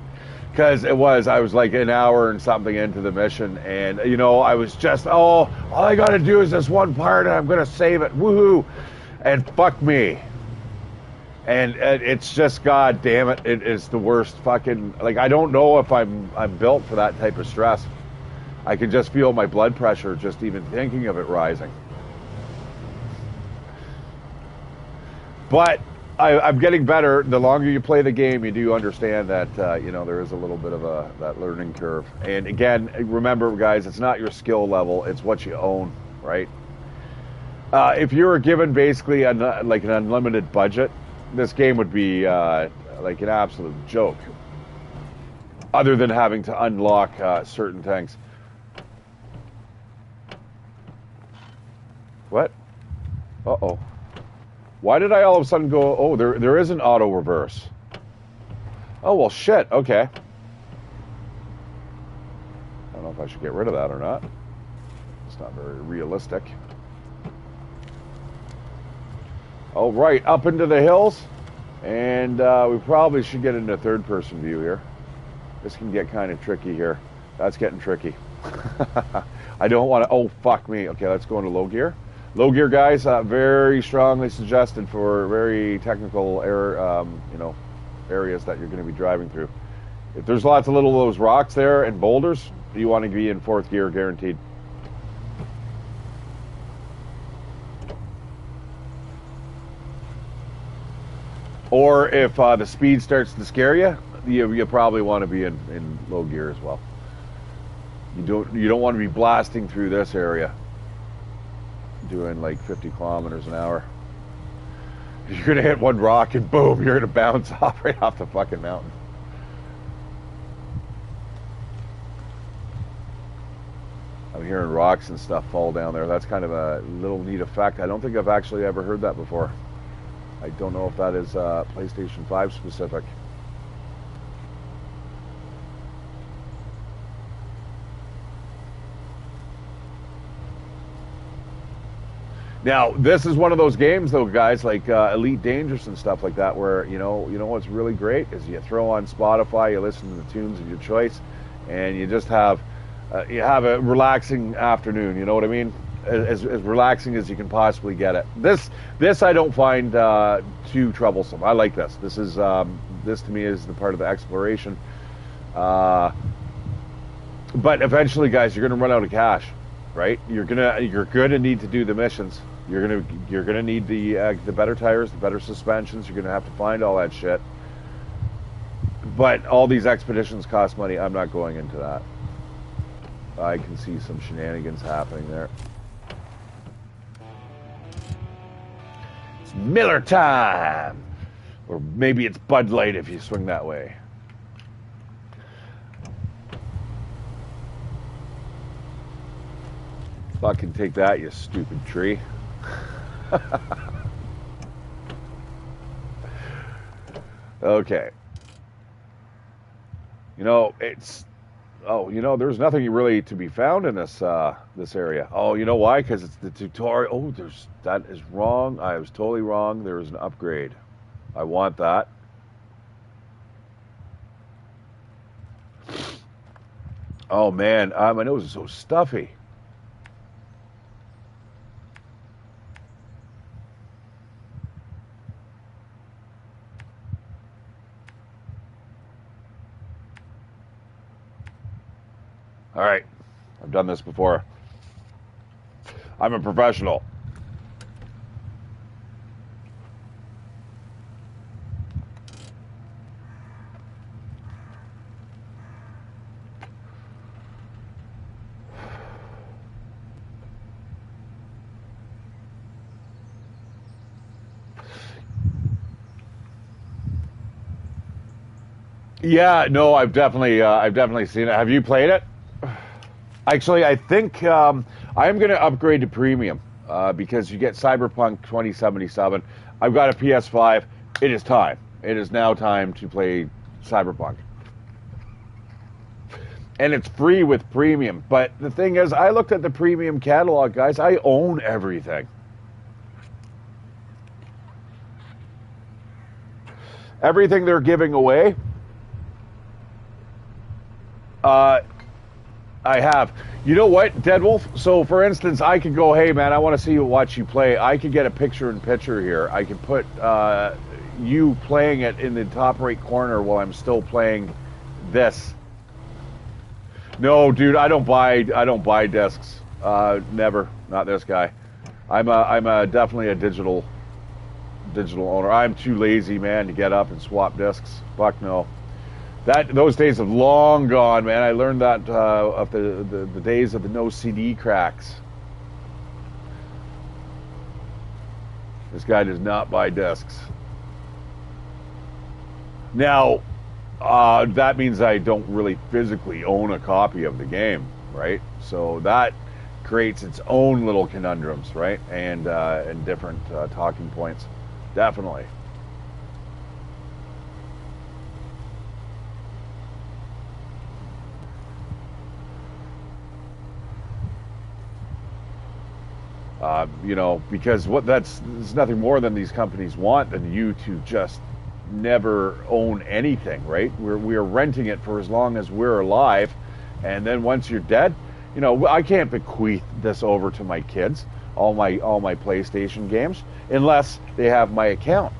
Because I was like an hour and something into the mission, and, you know, I was just, all I got to do is this one part, and I'm going to save it, woohoo, and fuck me. And it's just, god damn it, it is the worst fucking, like, I don't know if I'm built for that type of stress. I can just feel my blood pressure just even thinking of it rising. But I'm getting better. The longer you play the game, you do understand that there is a little bit of that learning curve. And again, remember, guys, it's not your skill level; it's what you own, right? If you were given basically like an unlimited budget, this game would be like an absolute joke. Other than having to unlock certain things. What? Uh-oh. Why did I all of a sudden go, oh, there is an auto reverse. Oh, well, shit, okay. I don't know if I should get rid of that or not. It's not very realistic. Oh, right, up into the hills. And we probably should get into third-person view here. This can get kind of tricky here. That's getting tricky. I don't want to, oh, fuck me. Okay, let's go into low gear. Low gear, guys, very strongly suggested for very technical areas that you're going to be driving through. If there's lots of little those rocks there and boulders, you want to be in fourth gear, guaranteed. Or if the speed starts to scare you, you probably want to be in low gear as well. You don't want to be blasting through this area doing like 50 kilometers an hour. You're gonna hit one rock and boom, you're gonna bounce off right off the fucking mountain. I'm hearing rocks and stuff fall down there. That's kind of a little neat effect. I don't think I've actually ever heard that before. I don't know if that is PlayStation 5 specific. Now, this is one of those games, though, guys, like Elite Dangerous and stuff like that, where you know what's really great is you throw on Spotify, you listen to the tunes of your choice, and you just have a relaxing afternoon. You know what I mean? As relaxing as you can possibly get it. This I don't find too troublesome. I like this. This to me is the part of the exploration. But eventually, guys, you're gonna run out of cash, right? You're gonna need to do the missions. You're gonna need the better tires, the better suspensions. You're gonna have to find all that shit. But all these expeditions cost money. I'm not going into that. I can see some shenanigans happening there. It's Miller time, or maybe it's Bud Light if you swing that way. Fucking take that, you stupid tree. Okay. There's nothing really to be found in this area. Oh, you know why? Because it's the tutorial. Oh, that is wrong. I was totally wrong. There is an upgrade. I want that. Oh man, my nose is so stuffy. All right, I've done this before. I'm a professional. Yeah, no, I've definitely seen it. Have you played it? Actually, I think I'm going to upgrade to premium because you get Cyberpunk 2077. I've got a PS5. It is time. It is now time to play Cyberpunk. And it's free with premium. But the thing is, I looked at the premium catalog, guys. I own everything. Everything they're giving away, I have. You know what, Deadwolf? So, for instance, I could go, hey, man, I want to see you watch you play. I could get a picture-in-picture here. I could put you playing it in the top right corner while I'm still playing this. No, dude, I don't buy discs. Never, not this guy. I'm definitely a digital owner. I'm too lazy, man, to get up and swap discs. Fuck no. Those days have long gone, man. I learned that of the days of the no CD cracks. This guy does not buy discs. Now, that means I don't really physically own a copy of the game, right? So that creates its own little conundrums, right? And different talking points, definitely. Because there's nothing more than these companies want than you to just never own anything, right? We're renting it for as long as we're alive, and then once you're dead, I can't bequeath this over to my kids, all my PlayStation games, unless they have my account,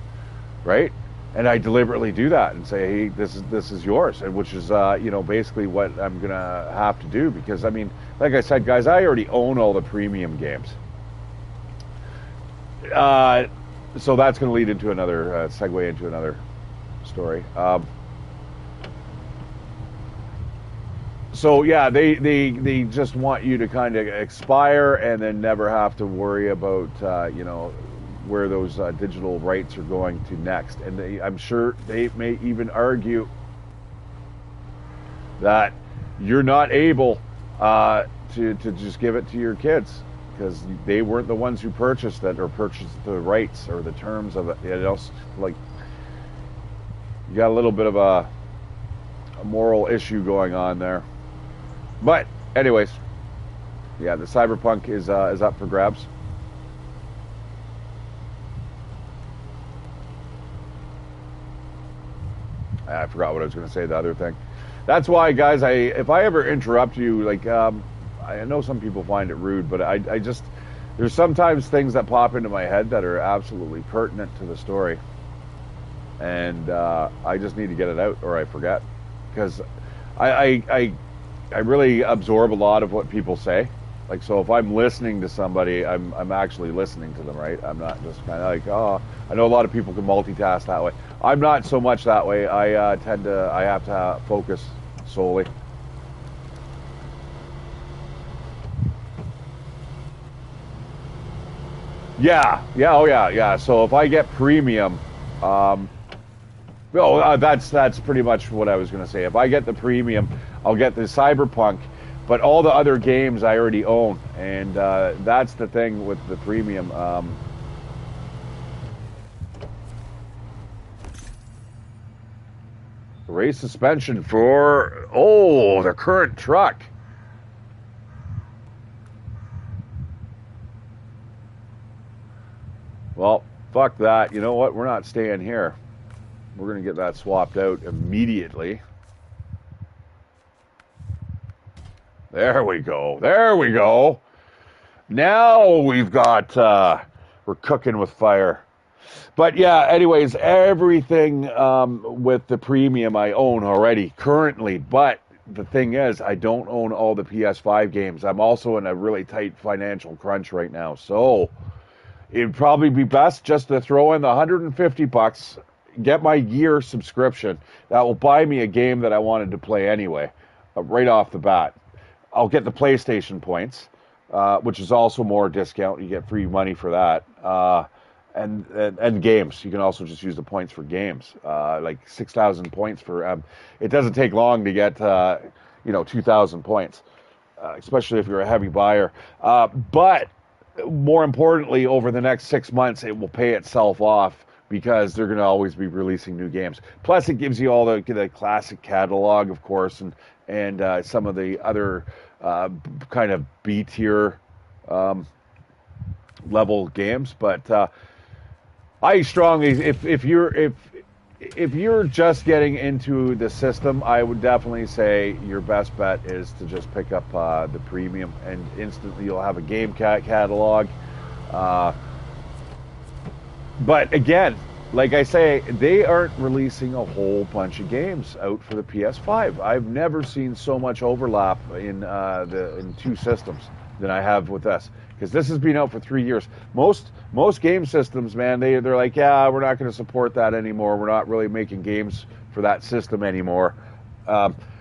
right? And I deliberately do that and say, hey, this is yours, and which is basically what I'm gonna have to do, because I mean, like I said, guys, I already own all the premium games. So that's going to lead into another segue into another story. So yeah, they just want you to kind of expire and then never have to worry about where those digital rights are going to next. And I'm sure they may even argue that you're not able to just give it to your kids, because they weren't the ones who purchased it or purchased the rights or the terms of it. Like, you got a little bit of a moral issue going on there. But anyways, yeah, the Cyberpunk is up for grabs. I forgot what I was going to say. The other thing. That's why, guys, if I ever interrupt you, like, I know some people find it rude, but I just, there's sometimes things that pop into my head that are absolutely pertinent to the story, and I just need to get it out or I forget, because I really absorb a lot of what people say. Like, so if I'm listening to somebody, I'm actually listening to them, right? I'm not just kind of like, oh, I know a lot of people can multitask that way. I'm not so much that way. I have to focus solely. Yeah. So if I get premium, that's pretty much what I was going to say. If I get the premium, I'll get the Cyberpunk, but all the other games I already own, and that's the thing with the premium. Race suspension for the current truck. Well, fuck that. You know what? We're not staying here. We're going to get that swapped out immediately. There we go. There we go. Now we've got, we're cooking with fire. But yeah, anyways, everything with the premium I own already currently. But the thing is, I don't own all the PS5 games. I'm also in a really tight financial crunch right now. So it'd probably be best just to throw in the $150, get my year subscription. That will buy me a game that I wanted to play anyway, right off the bat. I'll get the PlayStation points, which is also more discount. You get free money for that. And games. You can also just use the points for games. Like 6,000 points for. It doesn't take long to get 2,000 points, especially if you're a heavy buyer. But more importantly, over the next 6 months, it will pay itself off, because they're going to always be releasing new games. Plus, it gives you all the classic catalog, of course, and some of the other kind of B tier level games. But I strongly, if you're just getting into the system, I would definitely say your best bet is to just pick up the premium, and instantly you'll have a game catalog. But again, like I say, they aren't releasing a whole bunch of games out for the PS5. I've never seen so much overlap in two systems than I have with this, because this has been out for 3 years. Most game systems, man, they're like, yeah, we're not going to support that anymore. We're not really making games for that system anymore.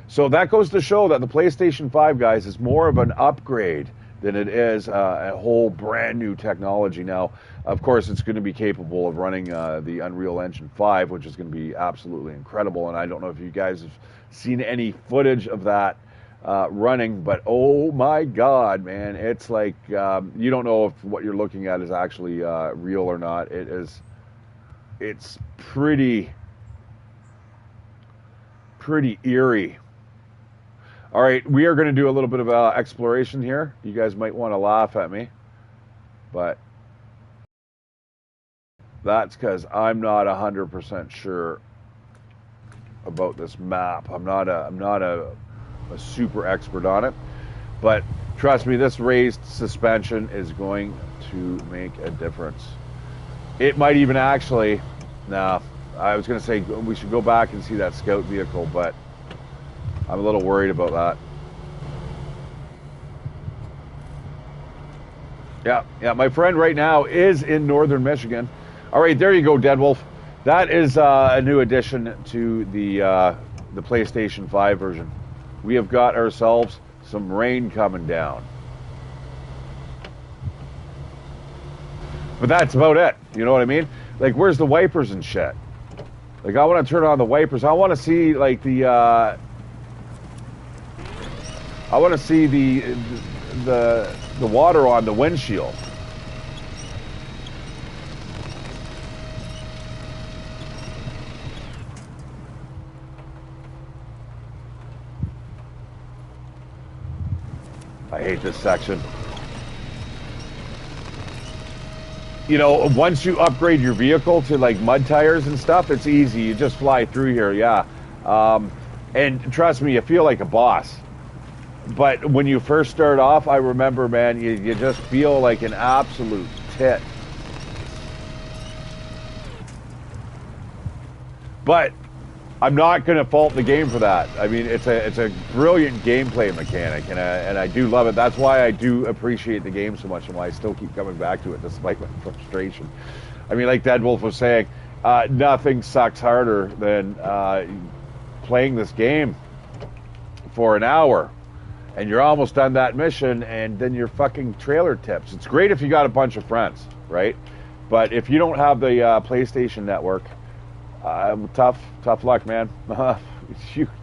So that goes to show that the PlayStation 5, guys, is more of an upgrade than it is a whole brand new technology. Now, of course, it's going to be capable of running the Unreal Engine 5, which is going to be absolutely incredible. And I don't know if you guys have seen any footage of that running, but oh my God, man, it's like you don't know if what you're looking at is actually real or not. It's pretty eerie. All right, we are going to do a little bit of exploration here. You guys might want to laugh at me, but that's because I'm not 100% sure about this map. I'm not a super expert on it, but trust me, this raised suspension is going to make a difference. It might even actually, I was going to say we should go back and see that scout vehicle, but I'm a little worried about that. Yeah, my friend right now is in northern Michigan. All right, there you go, Deadwolf. That is a new addition to the PlayStation 5 version. We have got ourselves some rain coming down. But that's about it. You know what I mean? Like, where's the wipers and shit? Like, I want to turn on the wipers. I want to see, like, the water on the windshield. I hate this section. You know, once you upgrade your vehicle to like mud tires and stuff, it's easy. You just fly through here, yeah. And trust me, you feel like a boss. But when you first start off, I remember, man, you just feel like an absolute tit. But I'm not going to fault the game for that. I mean, it's a brilliant gameplay mechanic, and I do love it. That's why I do appreciate the game so much, and why I still keep coming back to it despite my frustration. I mean, like Deadwolf was saying, nothing sucks harder than playing this game for an hour, and you're almost done that mission, and then your fucking trailer tips. It's great if you got a bunch of friends, right? But if you don't have the PlayStation Network, tough luck, man.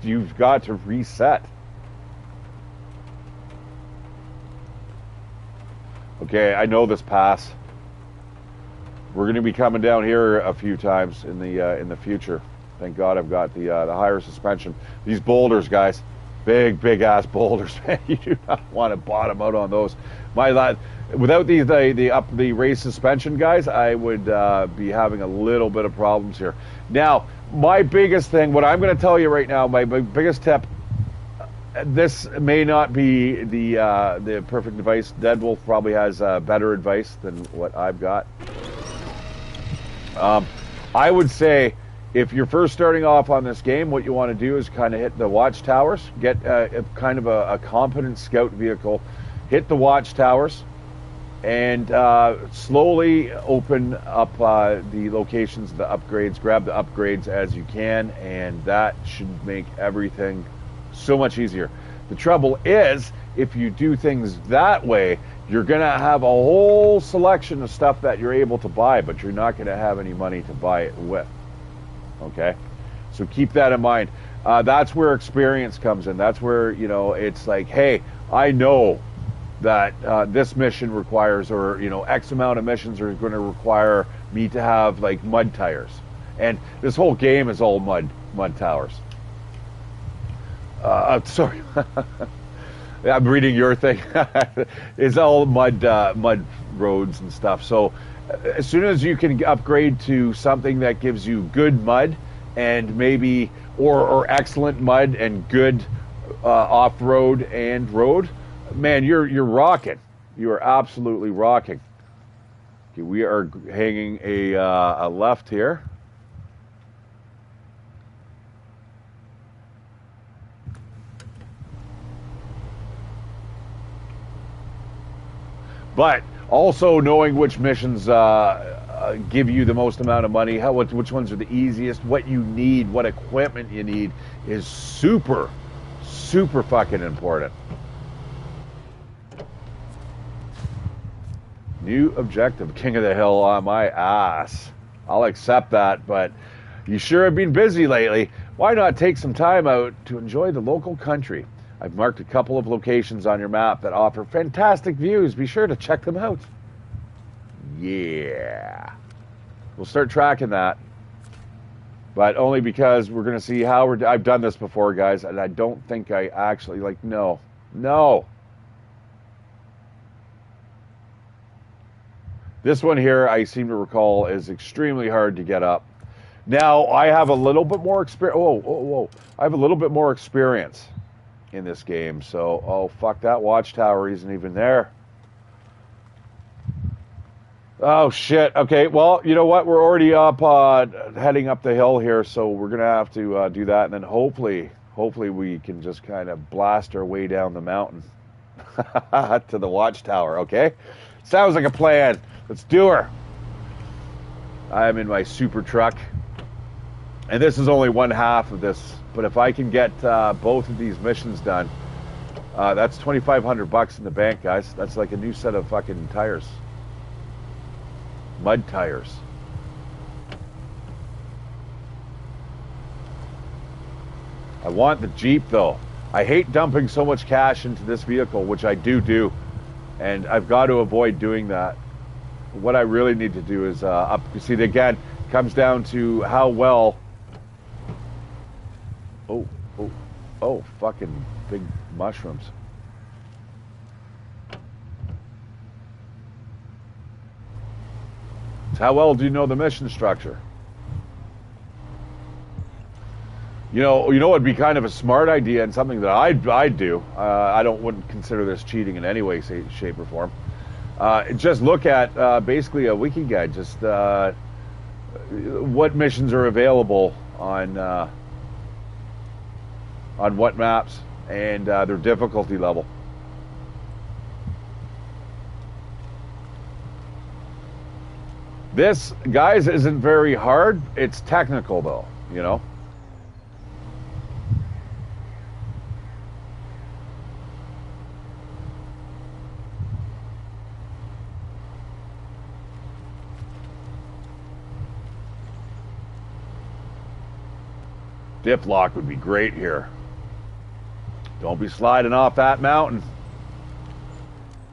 You've got to reset. Okay, I know this pass. We're going to be coming down here a few times in the future. Thank God I've got the higher suspension. These boulders, guys, big ass boulders, man. You do not want to bottom out on those. Without the raised suspension, guys, I would be having a little bit of problems here. Now, my biggest thing, what I'm going to tell you right now, my biggest tip. This may not be the perfect advice. Deadwolf probably has better advice than what I've got. I would say, if you're first starting off on this game, what you want to do is kind of hit the watchtowers, get kind of a competent scout vehicle, hit the watchtowers, and slowly open up the locations, the upgrades, grab the upgrades as you can, and that should make everything so much easier. The trouble is, if you do things that way, you're going to have a whole selection of stuff that you're able to buy, but you're not going to have any money to buy it with. Okay? So keep that in mind. That's where experience comes in. That's where, it's like, hey, I know that this mission requires, or, X amount of missions are going to require me to have, like, mud tires. And this whole game is all mud towers. Sorry. I'm reading your thing. It's all mud roads and stuff. So as soon as you can upgrade to something that gives you good mud and maybe or excellent mud and good off-road and road, man, you're rocking. You are absolutely rocking. Okay, we are hanging a left here. But also knowing which missions give you the most amount of money, which ones are the easiest, what you need, what equipment you need is super, super fucking important. New objective, King of the Hill on my ass. I'll accept that, but you sure have been busy lately. Why not take some time out to enjoy the local country? I've marked a couple of locations on your map that offer fantastic views. Be sure to check them out. Yeah. We'll start tracking that. But only because we're going to see how I've done this before, guys, and I don't think I actually, no. This one here, I seem to recall, is extremely hard to get up. Now, I have a little bit more experience. Whoa. I have a little bit more experience in this game, so, oh, fuck, that watchtower isn't even there. Oh, shit. Okay, well, you know what? We're already up, heading up the hill here, so we're going to have to do that, and then hopefully we can just kind of blast our way down the mountain to the watchtower, okay? Sounds like a plan. Let's do her. I'm in my super truck. And this is only one half of this. But if I can get both of these missions done, that's $2,500 in the bank, guys. That's like a new set of fucking tires. Mud tires. I want the Jeep, though. I hate dumping so much cash into this vehicle, which I do. And I've got to avoid doing that. What I really need to do is up. You see, again, comes down to how well. Oh, fucking big mushrooms. It's how well do you know the mission structure? You know, it'd be kind of a smart idea and something that I'd do. I wouldn't consider this cheating in any way, shape, or form. Just look at basically a wiki guide, just what missions are available on what maps and their difficulty level. This, guys, isn't very hard. It's technical, though, you know. Dip lock would be great here. Don't be sliding off that mountain.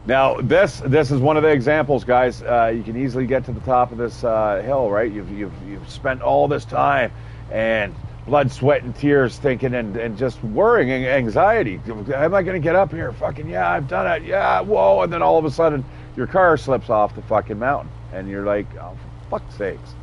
Now, this is one of the examples, guys. You can easily get to the top of this hill, right? You've spent all this time and blood, sweat, and tears thinking and just worrying and anxiety. Am I going to get up here? Fucking yeah, I've done it. Yeah, whoa. And then all of a sudden, your car slips off the fucking mountain. And you're like, oh, for fuck's sakes.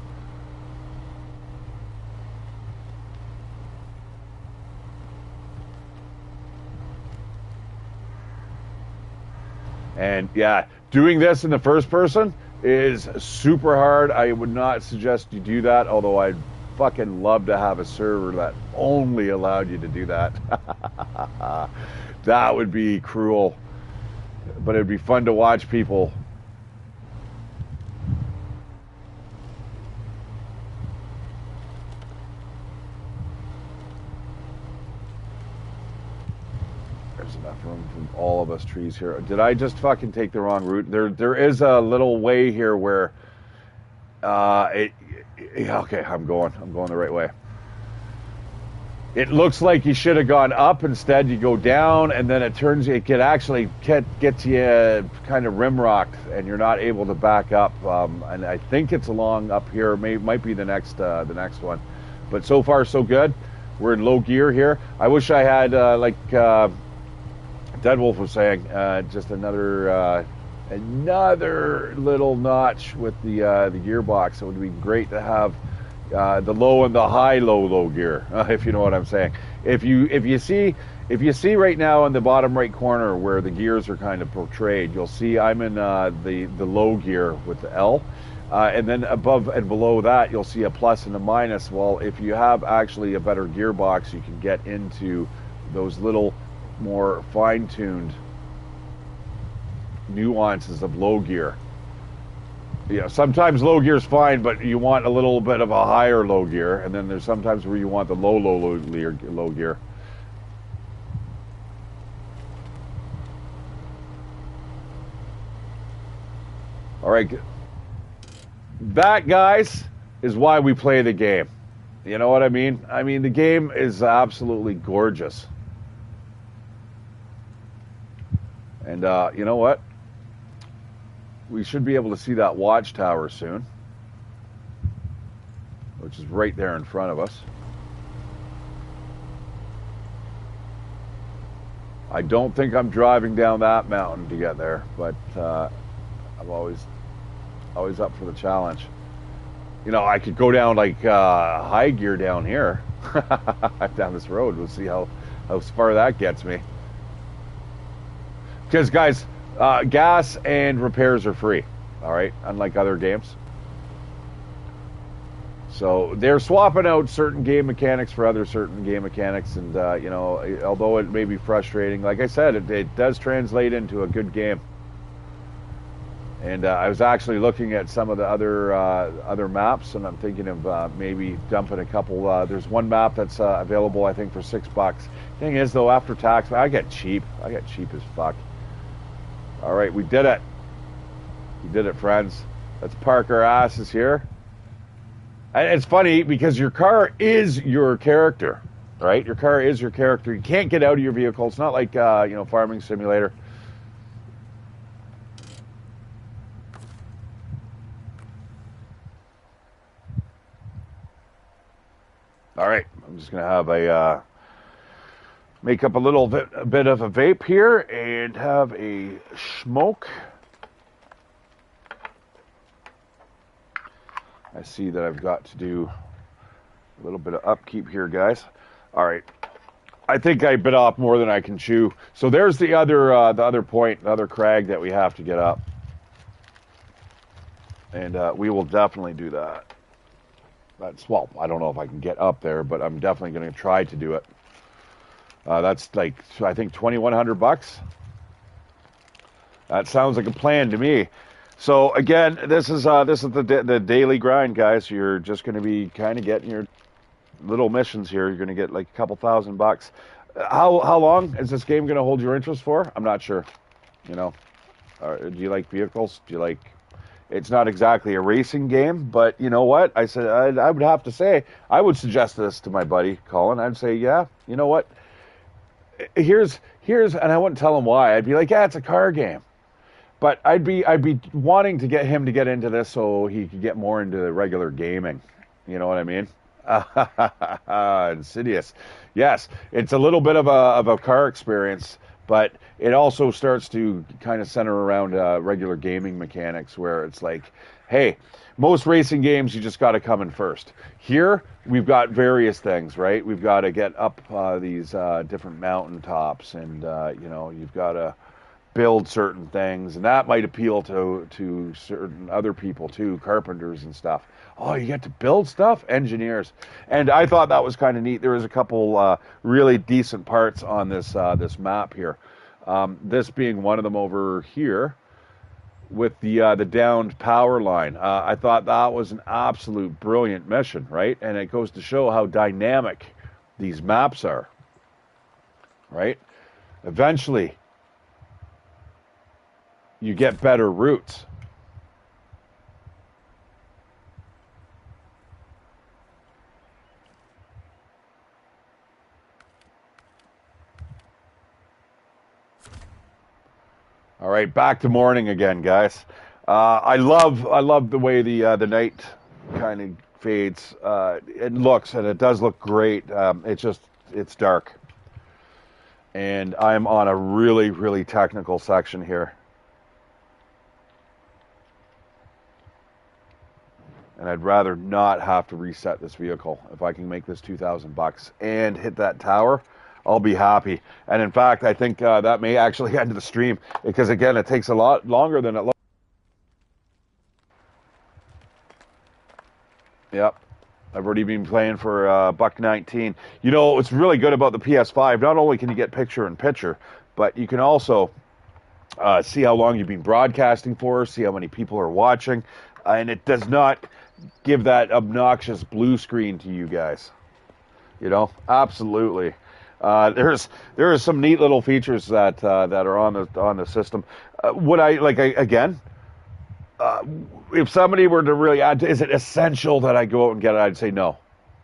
And yeah, doing this in the first person is super hard. I would not suggest you do that, although I'd fucking love to have a server that only allowed you to do that. That would be cruel, but it'd be fun to watch people. There's enough room for all of us trees here. Did I just fucking take the wrong route? There is a little way here where okay, I'm going the right way. It looks like you should have gone up. Instead, you go down, and then it could actually get you kind of rimrocked, and you're not able to back up. And I think it's along up here. Might be the next one. But so far, so good. We're in low gear here. I wish I had Deadwolf was saying, just another little notch with the gearbox. It would be great to have the low and the high low gear, if you know what I'm saying. If you see right now in the bottom right corner where the gears are kind of portrayed, you'll see I'm in the low gear with the L, and then above and below that you'll see a plus and a minus. Well, if you have actually a better gearbox, you can get into those little more fine-tuned nuances of low gear. Yeah, sometimes low gear is fine, but you want a little bit of a higher low gear, and then there's sometimes where you want the low gear. All right, that, guys, is why we play the game. You know what I mean? I mean, the game is absolutely gorgeous. And you know what? We should be able to see that watchtower soon, which is right there in front of us. I don't think I'm driving down that mountain to get there, but I'm always up for the challenge. You know, I could go down like high gear down here, down this road. We'll see how far that gets me. Because, guys, gas and repairs are free, all right, unlike other games. So they're swapping out certain game mechanics for other certain game mechanics, and, you know, although it may be frustrating, like I said, it does translate into a good game. And I was actually looking at some of the other maps, and I'm thinking of maybe dumping a couple. There's one map that's available, I think, for $6. Thing is, though, after tax, I get cheap. I get cheap as fuck. All right, we did it. We did it, friends. Let's park our asses here. And it's funny because your car is your character, right? Your car is your character. You can't get out of your vehicle. It's not like, you know, Farming Simulator. All right, I'm just going to have a make up a bit of a vape here and have a smoke. I see that I've got to do a little bit of upkeep here, guys. All right, I think I bit off more than I can chew. So there's the other point, the other crag that we have to get up, and we will definitely do that. Well, I don't know if I can get up there, but I'm definitely going to try to do it. That's like, I think, $2,100. That sounds like a plan to me. So again, this is the daily grind, guys. You're just going to be kind of getting your little missions here. You're going to get like a couple $1,000. How long is this game going to hold your interest for? I'm not sure. You know, do you like vehicles? Do you like? It's not exactly a racing game, but you know what? I said I would have to say I would suggest this to my buddy Colin. I'd say, yeah, you know what? Here's, and I wouldn't tell him why. I'd be like, yeah, it's a car game, but I'd be wanting to get him to get into this so he could get more into regular gaming. You know what I mean? Insidious. Yes, it's a little bit of a car experience. But it also starts to kind of center around regular gaming mechanics where it's like, hey, most racing games, you just got to come in first. Here, we've got various things, right? We've got to get up these different mountaintops, and, you know, you've got to build certain things, and that might appeal to certain other people, too, carpenters and stuff. Oh, you get to build stuff? Engineers. And I thought that was kind of neat. There was a couple really decent parts on this map here. This being one of them over here with the downed power line. I thought that was an absolute brilliant mission, right? And it goes to show how dynamic these maps are, right? Eventually, you get better routes. All right, back to morning again, guys. I love the way the night kind of fades. It looks, and it does look great. It's dark, and I'm on a really technical section here, and I'd rather not have to reset this vehicle. If I can make this $2,000 and hit that tower, I'll be happy. And in fact, I think that may actually end the stream because, again, it takes a lot longer than it looks. Yep. I've already been playing for $1.19. You know, what's really good about the PS5, not only can you get picture-in-picture, but you can also see how long you've been broadcasting for, see how many people are watching, and it does not give that obnoxious blue screen to you guys. You know, absolutely. There are some neat little features that are on the system. Would I like again? If somebody were to really add, is it essential that I go out and get it? I'd say no.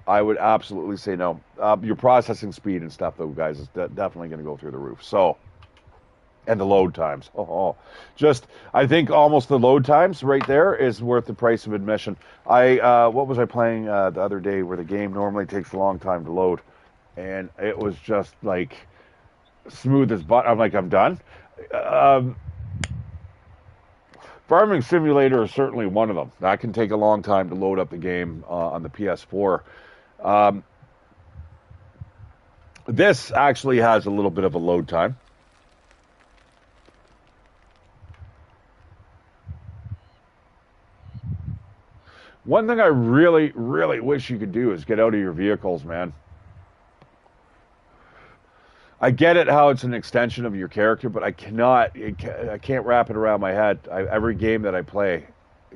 I would absolutely say no. Your processing speed and stuff, though, guys, is definitely going to go through the roof. So, and the load times. Just I think almost the load times right there is worth the price of admission. What was I playing the other day where the game normally takes a long time to load, and it was just like smooth as butter. I'm like, I'm done. Farming Simulator is certainly one of them. That can take a long time to load up the game on the PS4. This actually has a little bit of a load time. One thing I really, really wish you could do is get out of your vehicles, man. I get it how it's an extension of your character, but I can't wrap it around my head. Every game that I play,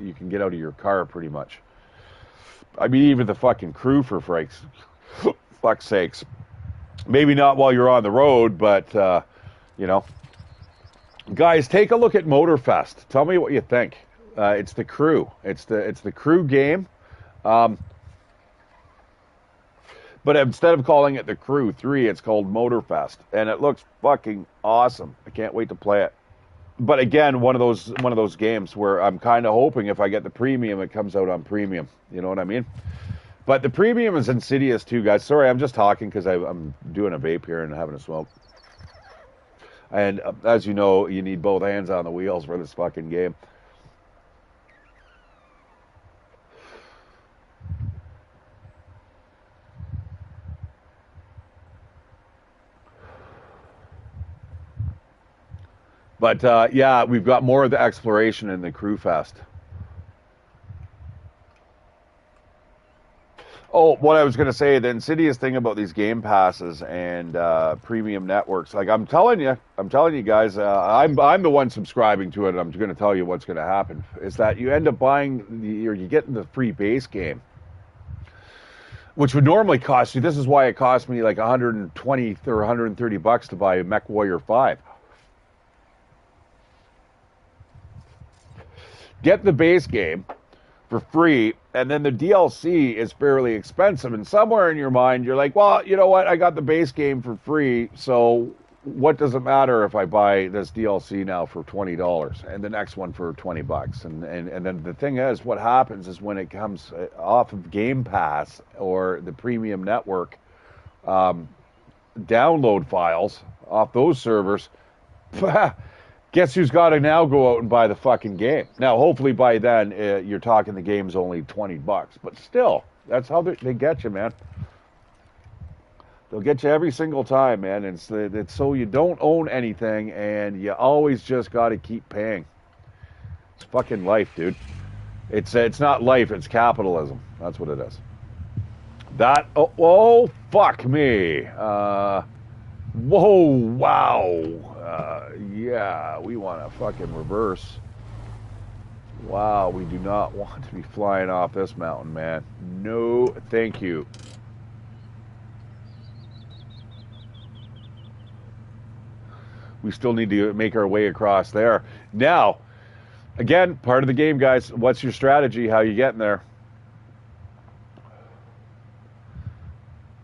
you can get out of your car pretty much. I mean, even the fucking crew, for fuck's sakes. Maybe not while you're on the road, but, you know. Guys, take a look at Motorfest. Tell me what you think. It's the crew. It's the crew game. But instead of calling it the Crew 3, it's called Motorfest, and it looks fucking awesome. I can't wait to play it. But again, one of those games where I'm kind of hoping if I get the premium, it comes out on premium. You know what I mean? But the premium is Insidious too, guys. Sorry, I'm just talking because I'm doing a vape here and having a smoke. And as you know, you need both hands on the wheels for this fucking game. But yeah, we've got more of the exploration in the Crew Fest. Oh, what I was going to say, the insidious thing about these game passes and premium networks, like I'm telling you guys, I'm the one subscribing to it, and I'm going to tell you what's going to happen, is that you end up buying, or you get the free base game, which would normally cost you, this is why it cost me like 120 or 130 bucks to buy Mech Warrior 5. Get the base game for free, and then the DLC is fairly expensive. And somewhere in your mind, you're like, well, you know what? I got the base game for free, so what does it matter if I buy this DLC now for $20 and the next one for 20 bucks? And then the thing is, what happens is when it comes off of Game Pass or the premium network, download files off those servers, guess who's got to now go out and buy the fucking game? Now, hopefully by then, you're talking the game's only 20 bucks. But still, that's how they get you, man. They'll get you every single time, man. It's so you don't own anything, and you always just got to keep paying. It's fucking life, dude. It's not life, it's capitalism. That's what it is. Oh fuck me. Whoa, wow. Yeah, we want to fucking reverse. Wow, we do not want to be flying off this mountain, man. No, thank you. We still need to make our way across there. Now, again, part of the game, guys. What's your strategy? How you getting there?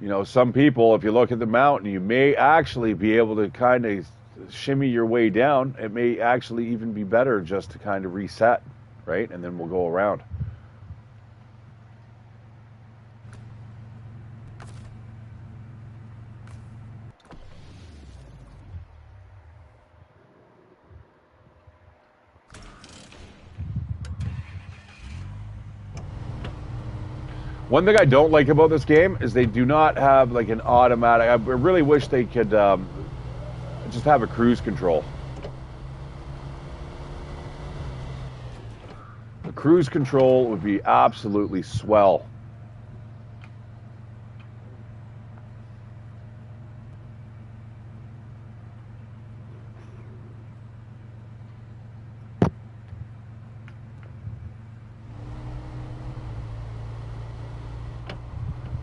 You know, some people, if you look at the mountain, you may actually be able to kind of shimmy your way down. It may actually even be better just to kind of reset, right? And then we'll go around. One thing I don't like about this game is they do not have like an automatic. I really wish they could just have a cruise control. The cruise control would be absolutely swell.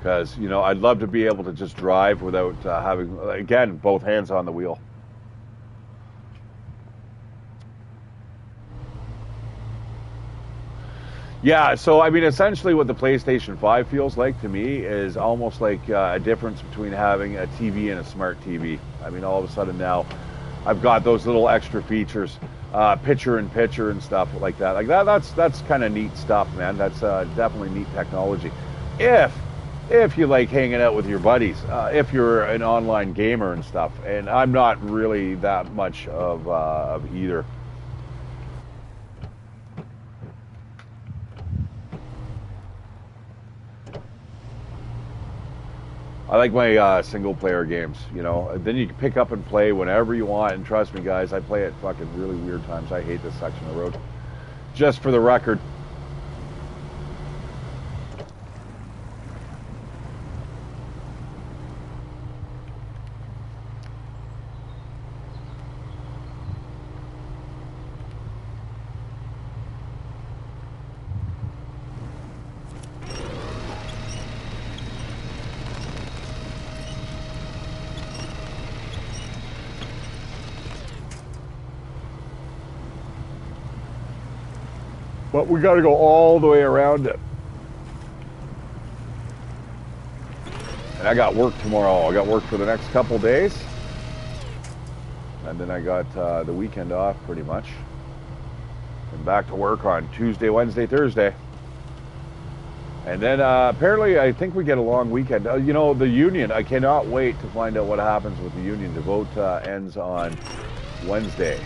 Because, you know, I'd love to be able to just drive without having, again, both hands on the wheel. Yeah, so I mean, essentially, what the PlayStation 5 feels like to me is almost like a difference between having a TV and a smart TV. I mean, all of a sudden now, I've got those little extra features, picture in picture and stuff like that. Like that's kind of neat stuff, man. That's definitely neat technology. If if you like hanging out with your buddies, if you're an online gamer and stuff, and I'm not really that much of either. I like my single player games, you know. Then you can pick up and play whenever you want. And trust me, guys, I play at fucking really weird times. I hate this section of road. Just for the record. But we got to go all the way around it. And I got work tomorrow. I got work for the next couple days. And then I got the weekend off pretty much. And back to work on Tuesday, Wednesday, Thursday. And then apparently I think we get a long weekend. You know, the union, I cannot wait to find out what happens with the union. The vote ends on Wednesday.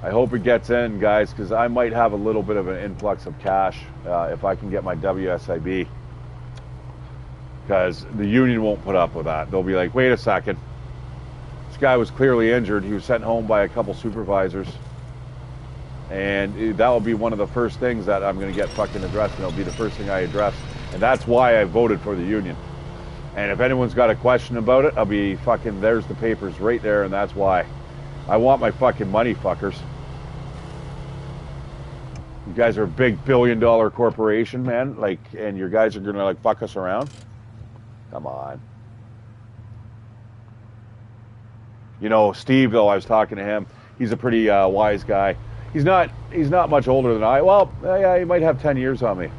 I hope it gets in, guys, because I might have a little bit of an influx of cash if I can get my WSIB. Because the union won't put up with that. They'll be like, wait a second. This guy was clearly injured. He was sent home by a couple supervisors. And that will be one of the first things that I'm going to get fucking addressed. And it'll be the first thing I address. And that's why I voted for the union. And if anyone's got a question about it, I'll be fucking, there's the papers right there, and that's why. I want my fucking money, fuckers. You guys are a big billion-dollar corporation, man. Like, and your guys are gonna like fuck us around. Come on. You know, Steve, though, I was talking to him. He's a pretty wise guy. He's not much older than I. Well, yeah, he might have 10 years on me.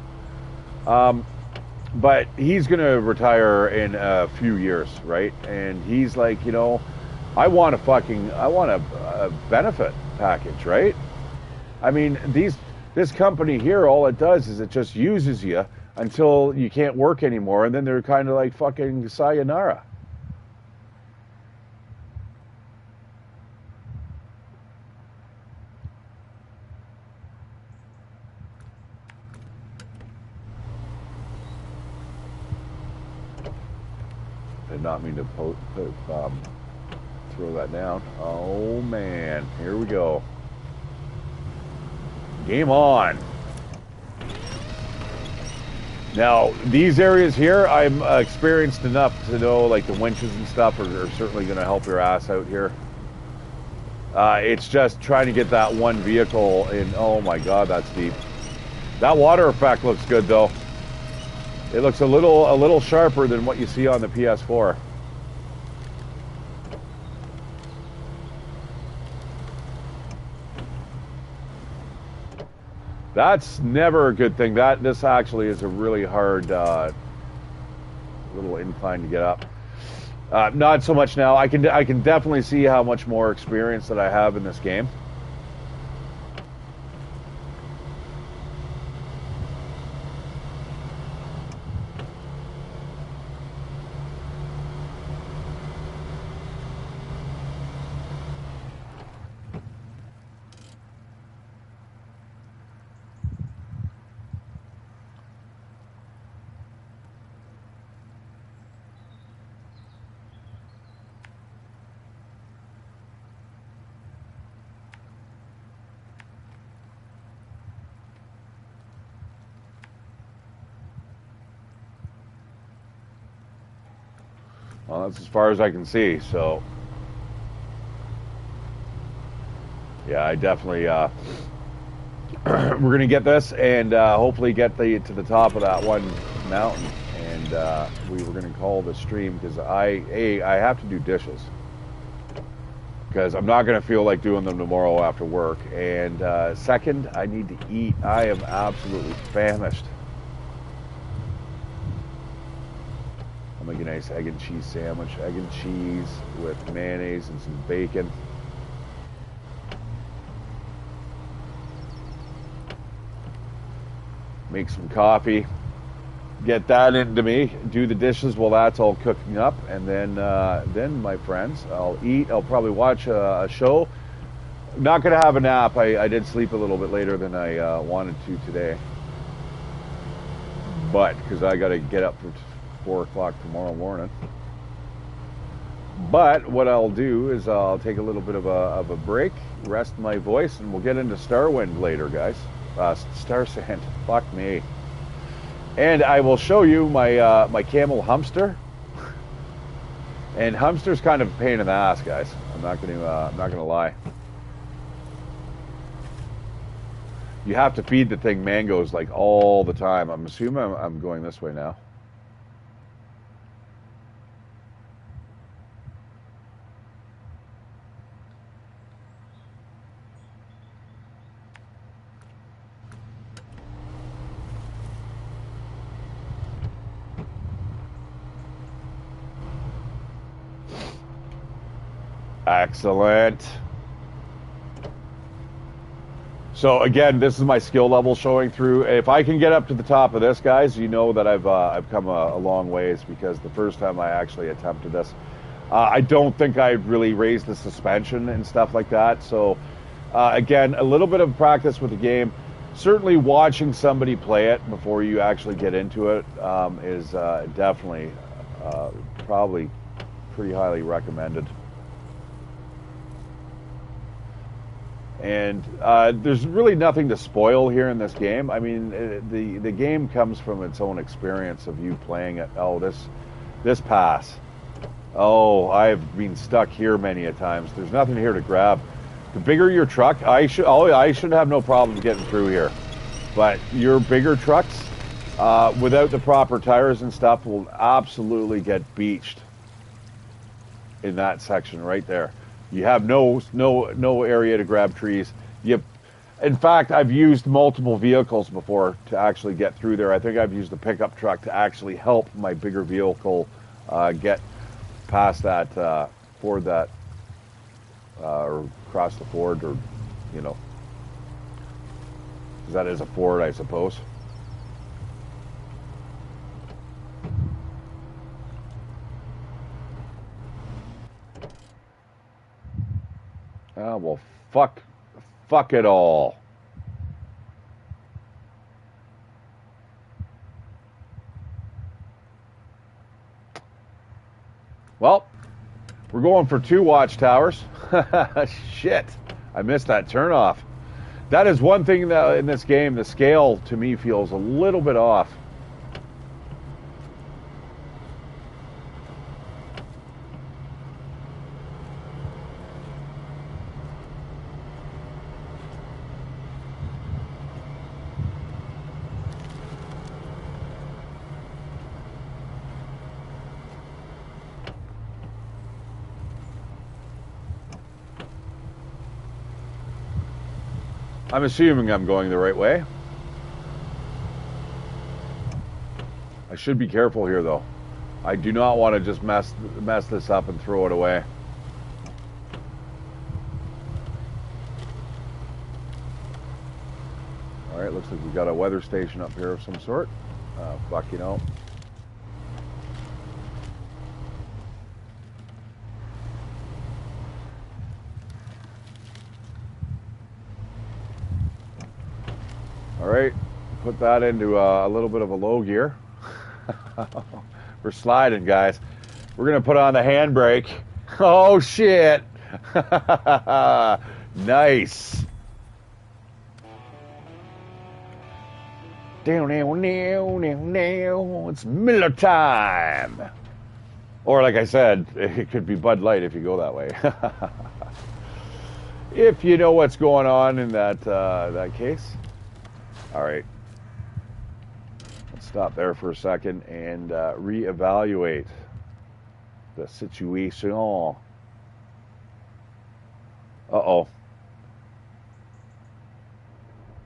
But he's gonna retire in a few years, right? And he's like, you know, I want a benefit package, right? I mean, this company here, all it does is it just uses you until you can't work anymore, and then they're kind of like fucking sayonara. Did not mean to throw that down. Oh man, here we go. Game on. Now, these areas here, I'm experienced enough to know like the winches and stuff are certainly going to help your ass out here. It's just trying to get that one vehicle in. Oh my god, that's deep. That water effect looks good though. It looks a little sharper than what you see on the PS4. That's never a good thing. This actually is a really hard little incline to get up. Not so much now. I can definitely see how much more experience that I have in this game. Well, that's as far as I can see, so yeah, I definitely we're gonna get this and hopefully get to the top of that one mountain, and we were going to call the stream because I have to do dishes because I'm not going to feel like doing them tomorrow after work, and second, I need to eat. I am absolutely famished. I'll make a nice egg and cheese sandwich, egg and cheese with mayonnaise and some bacon. Make some coffee, get that into me, do the dishes while that's all cooking up, and then my friends, I'll eat. I'll probably watch a show. Not gonna have a nap. I did sleep a little bit later than I wanted to today, but because I got to get up for 4 o'clock tomorrow morning. But what I'll do is I'll take a little bit of a break, rest my voice, and we'll get into Starwind later, guys. Star Sand, fuck me. And I will show you my my camel Humster. And Humster's kind of a pain in the ass, guys. I'm not gonna lie. You have to feed the thing mangoes like all the time. I'm assuming I'm going this way now. Excellent. So again, this is my skill level showing through. If I can get up to the top of this, guys, you know that I've come a long ways, because the first time I actually attempted this, I don't think I really raised the suspension and stuff like that. So again, a little bit of practice with the game. Certainly watching somebody play it before you actually get into it is definitely probably pretty highly recommended. And there's really nothing to spoil here in this game. I mean, the game comes from its own experience of you playing it. Oh, this pass. Oh, I've been stuck here many a times. There's nothing here to grab. The bigger your truck, I should have no problem getting through here. But your bigger trucks, without the proper tires and stuff, will absolutely get beached in that section right there. You have no area to grab trees. In fact, I've used multiple vehicles before to actually get through there. I think I've used a pickup truck to actually help my bigger vehicle get past that ford, or cross the ford, or you know, 'cause that is a ford, I suppose. Well, fuck it all. Well, we're going for 2 watchtowers. Shit, I missed that turnoff. That is one thing that in this game, the scale to me feels a little bit off. I'm assuming I'm going the right way. I should be careful here, though. I do not want to just mess this up and throw it away. All right, looks like we've got a weather station up here of some sort. Fuck, you know. All right, put that into a little bit of a low gear. We're sliding, guys. We're gonna put on the handbrake. Oh shit! Nice. It's Miller time. Or like I said, it could be Bud Light if you go that way. If you know what's going on in that case. All right. Let's stop there for a second and reevaluate the situation. Uh-oh.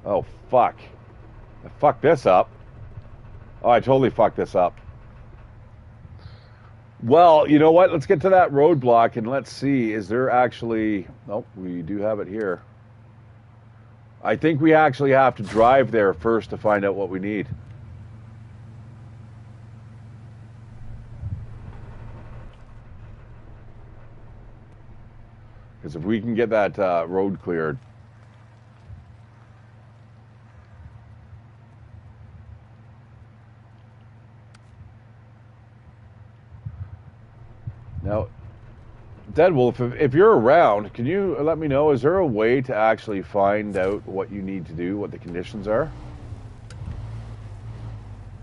Oh, fuck. I fucked this up. Oh, I totally fucked this up. Well, you know what? Let's get to that roadblock and let's see. Is there actually... Oh, we do have it here. I think we actually have to drive there first to find out what we need. Because if we can get that road cleared... Now, Deadwolf, if you're around, can you let me know, is there a way to actually find out what you need to do, what the conditions are,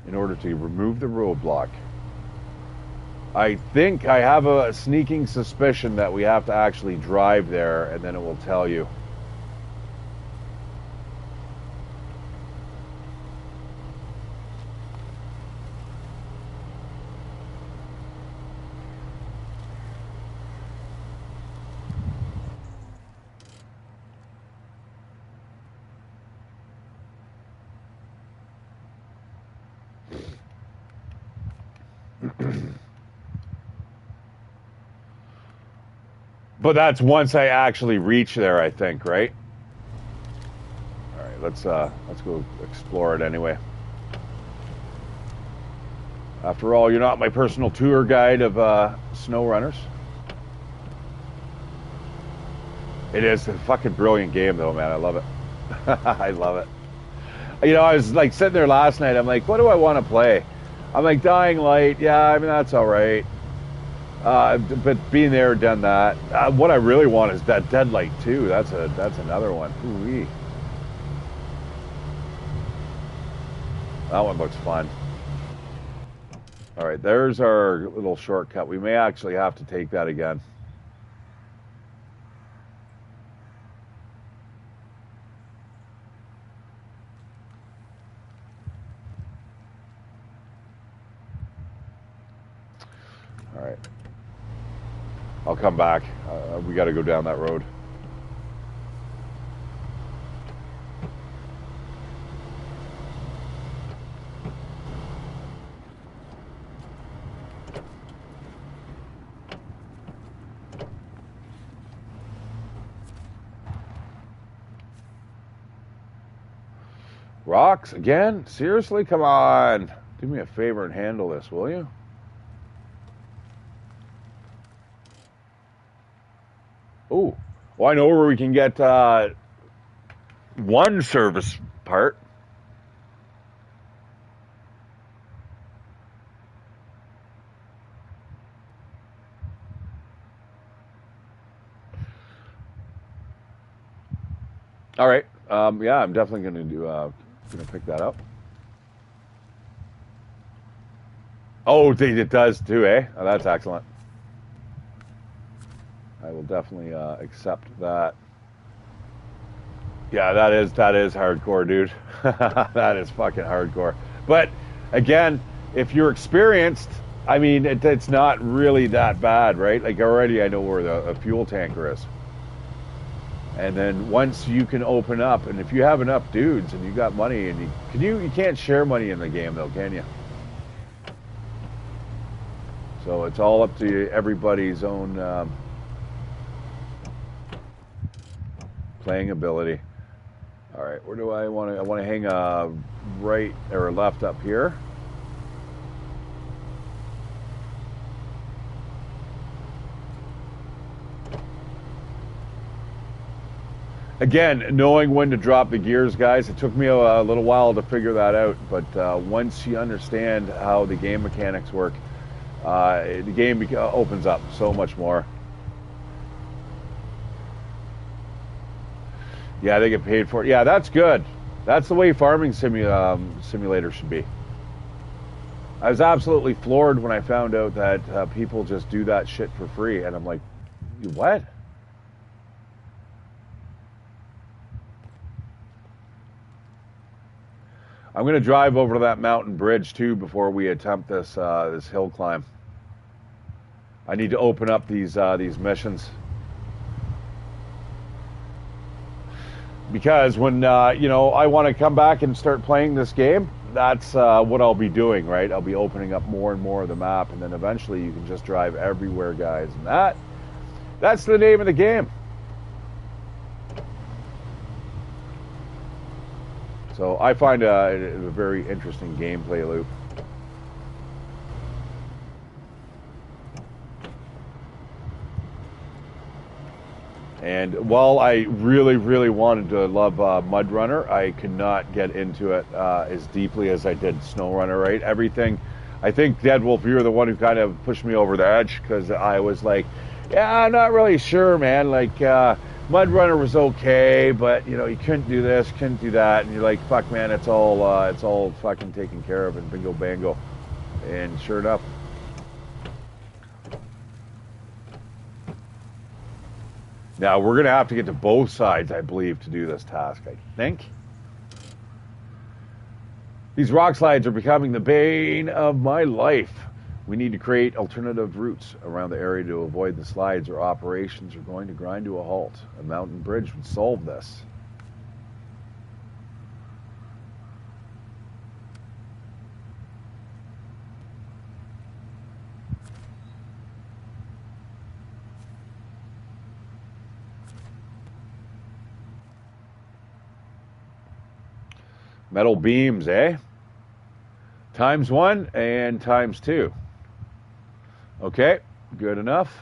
in order to remove the roadblock? I think I have a sneaking suspicion that we have to actually drive there, and then it will tell you. But that's once I actually reach there, I think, right? All right, let's go explore it anyway. After all, you're not my personal tour guide of Snowrunners. It is a fucking brilliant game, though, man. I love it. I love it. You know, I was like sitting there last night. I'm like, what do I want to play? I'm like, Dying Light. Yeah, I mean, that's all right. But being there, done that. What I really want is that Deadlight 2. That's another one. Ooh-wee. That one looks fun. All right, there's our little shortcut. We may actually have to take that again. All right. I'll come back. We got to go down that road. Rocks again? Seriously? Come on. Do me a favor and handle this, will you? Oh, well, I know where we can get one service part. All right. Yeah, I'm definitely going to do. Going to pick that up. Oh, it does too, eh? Oh, that's excellent. I will definitely accept that. Yeah, that is hardcore, dude. That is fucking hardcore. But again, if you're experienced, I mean, it's not really that bad, right? Like already, I know where the fuel tanker is. And then once you can open up, and if you have enough dudes and you got money, and you can't share money in the game though, can you? So it's all up to everybody's own playing ability. All right, where do I want to? I want to hang right or left up here. Again, knowing when to drop the gears, guys, it took me a little while to figure that out. But once you understand how the game mechanics work, the game opens up so much more. Yeah, they get paid for it. Yeah, that's good. That's the way farming simulator should be. I was absolutely floored when I found out that people just do that shit for free. And I'm like, what? I'm going to drive over to that mountain bridge too before we attempt this this hill climb. I need to open up these missions because when you know, I want to come back and start playing this game. That's what I'll be doing, right? I'll be opening up more and more of the map, and then eventually you can just drive everywhere, guys. And that's the name of the game. So I find a very interesting gameplay loop. And while I really, really wanted to love Mudrunner, I could not get into it as deeply as I did Snowrunner, right? Everything, I think, Deadwolf, you were the one who kind of pushed me over the edge because I was like, yeah, I'm not really sure, man. Like, Mudrunner was okay, but, you know, you couldn't do this, couldn't do that. And you're like, fuck, man, it's all fucking taken care of and bingo bango. And sure enough. Now, we're going to have to get to both sides, I believe, to do this task, I think. These rock slides are becoming the bane of my life. We need to create alternative routes around the area to avoid the slides, or operations are going to grind to a halt. A mountain bridge would solve this. Metal beams, eh? ×1 and ×2. Okay, good enough.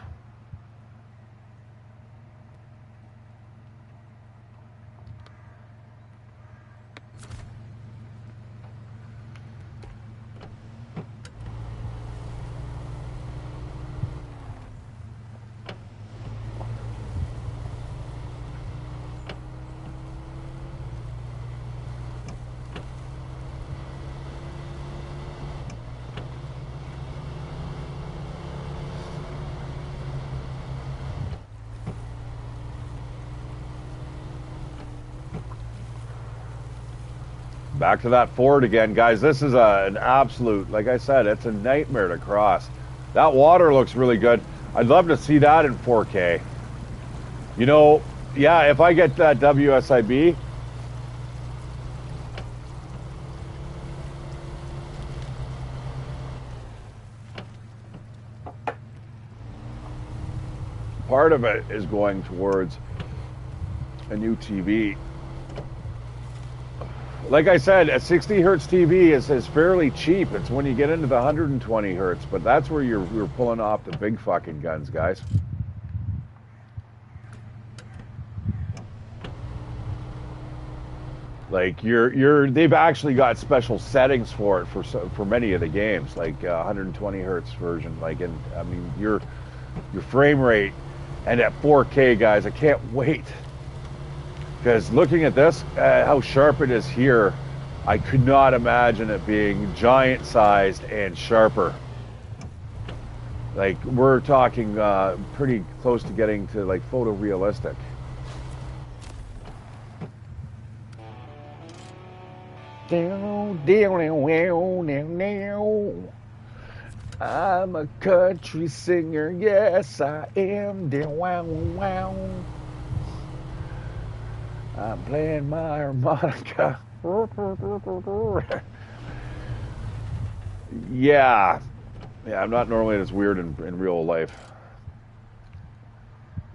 Back to that ford again, guys. This is an absolute, like I said, it's a nightmare to cross. That water looks really good. I'd love to see that in 4K. You know, yeah, if I get that WSIB, part of it is going towards a new TV. Like I said, a 60 hertz TV is fairly cheap. It's when you get into the 120 hertz, but that's where you're pulling off the big fucking guns, guys. Like they've actually got special settings for it for many of the games, like 120 hertz version. Like, and I mean your frame rate, and at 4K, guys, I can't wait. Because looking at this, how sharp it is here, I could not imagine it being giant-sized and sharper. Like, we're talking pretty close to getting to, like, photorealistic. I'm a country singer, yes I am. I'm playing my harmonica. Yeah, I'm not normally this weird in real life.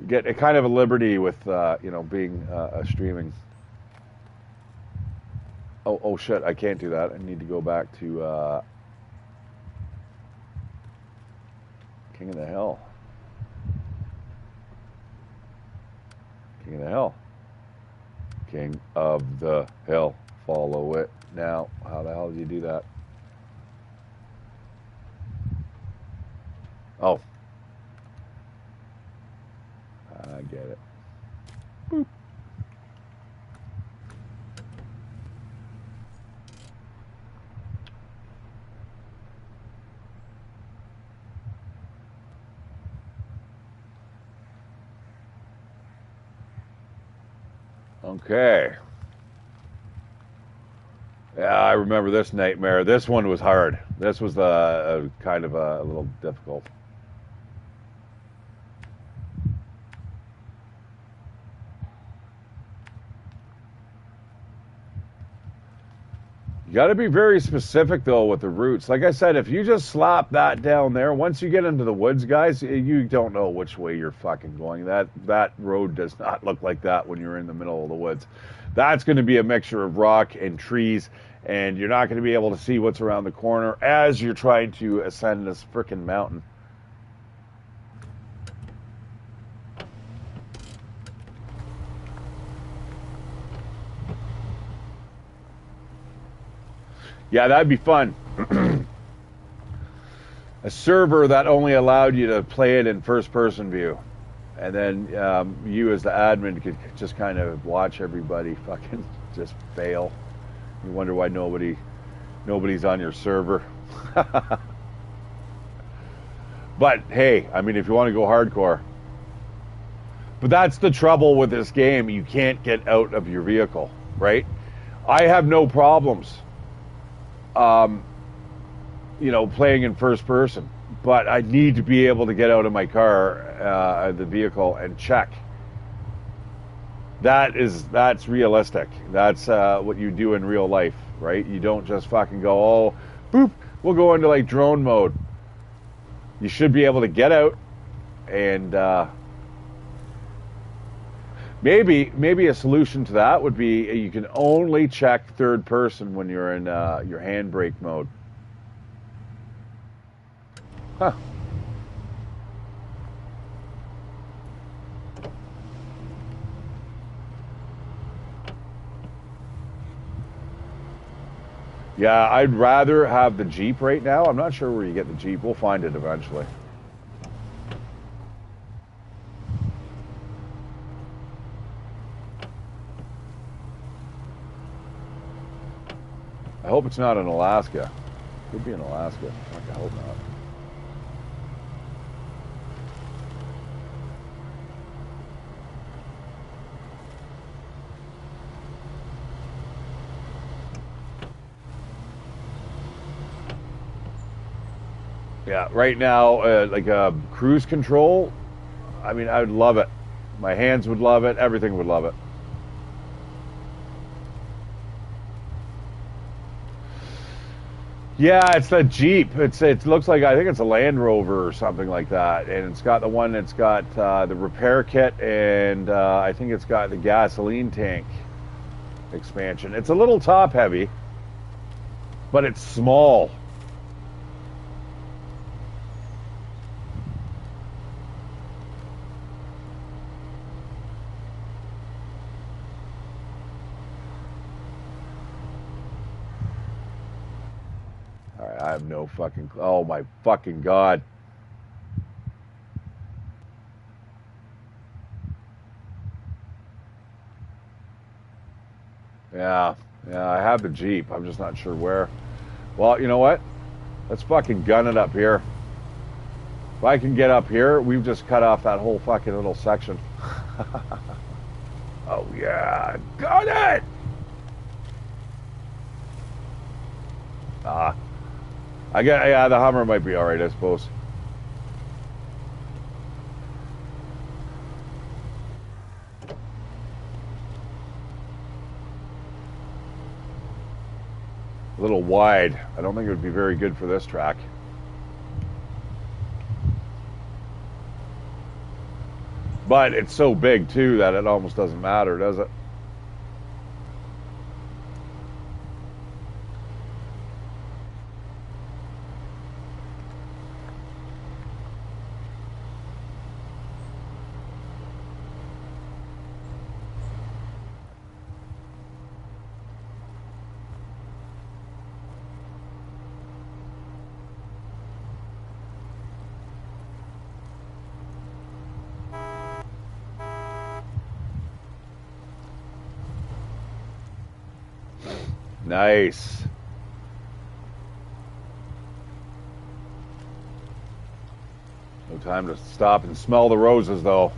You get a kind of a liberty with, you know, being streaming. Oh shit! I can't do that. I need to go back to King of the Hill. King of the Hill. King of the Hill. Follow it. Now, how the hell do you do that? Oh. I get it. Boop. Okay. Yeah, I remember this nightmare. This one was hard. This was kind of a little difficult. You got to be very specific though with the routes. Like I said, if you just slap that down there, once you get into the woods, guys, you don't know which way you're fucking going. That road does not look like that when you're in the middle of the woods. That's going to be a mixture of rock and trees, and you're not going to be able to see what's around the corner as you're trying to ascend this frickin' mountain. Yeah, that'd be fun. A server that only allowed you to play it in first person view. And then you as the admin could just kind of watch everybody fucking just fail. You wonder why nobody's on your server. But hey, I mean, if you want to go hardcore. But that's the trouble with this game. You can't get out of your vehicle, right? I have no problems playing in first person, but I need to be able to get out of my car, the vehicle, and check. That's realistic. That's what you do in real life, right? You don't just fucking go, oh, boop, we'll go into like drone mode. You should be able to get out and maybe a solution to that would be you can only check third person when you're in your handbrake mode. Huh. Yeah, I'd rather have the Jeep right now. I'm not sure where you get the Jeep. We'll find it eventually. I hope it's not in Alaska. Could be in Alaska. I hope not. Yeah, right now, like cruise control, I mean, I would love it. My hands would love it. Everything would love it. Yeah, it's the Jeep. It looks like I think it's a Land Rover or something like that, and it's got the one that's got the repair kit, and I think it's got the gasoline tank expansion. It's a little top heavy, but it's small. All right, I have no fucking. Oh my fucking god! Yeah, yeah, I have the Jeep. I'm just not sure where. Well, you know what? Let's fucking gun it up here. If I can get up here, we've just cut off that whole fucking little section. Oh yeah, got it! Ah, yeah, the Hummer might be all right, I suppose. A little wide. I don't think it would be very good for this track. But it's so big too that it almost doesn't matter, does it? Nice. No time to stop and smell the roses, though.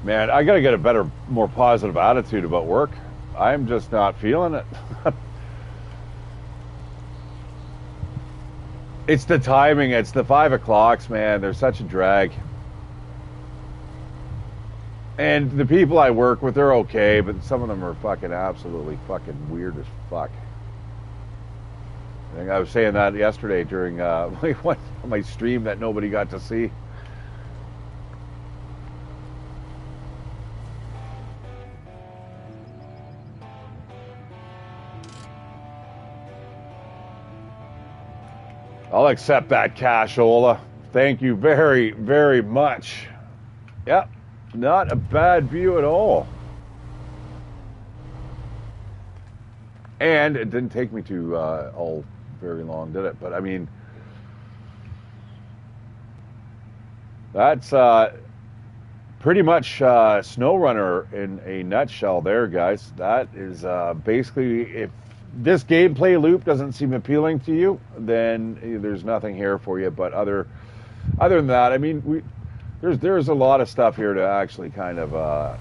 Man, I gotta get a better, more positive attitude about work. I'm just not feeling it. It's the timing. It's the 5 o'clocks, man. They're such a drag. And the people I work with, they're okay, but some of them are fucking absolutely fucking weird as fuck. I think I was saying that yesterday during my stream that nobody got to see. I'll accept that cashola. Thank you very, very much. Yep, not a bad view at all. And it didn't take me to all very long, did it? But I mean, that's pretty much Snowrunner in a nutshell there, guys. That is basically, if this gameplay loop doesn't seem appealing to you, then there's nothing here for you. But other than that, I mean, there's a lot of stuff here to actually kind of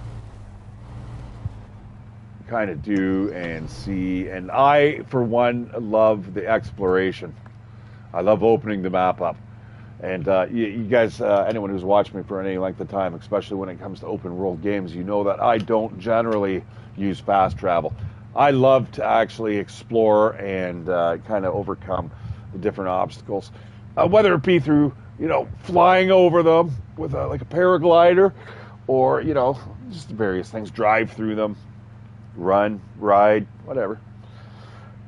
do and see. And I, for one, love the exploration. I love opening the map up. And you guys, anyone who's watched me for any length of time, especially when it comes to open world games, you know that I don't generally use fast travel. I love to actually explore and kind of overcome the different obstacles, whether it be through, flying over them with like a paraglider, or, just various things, drive through them, run, ride, whatever.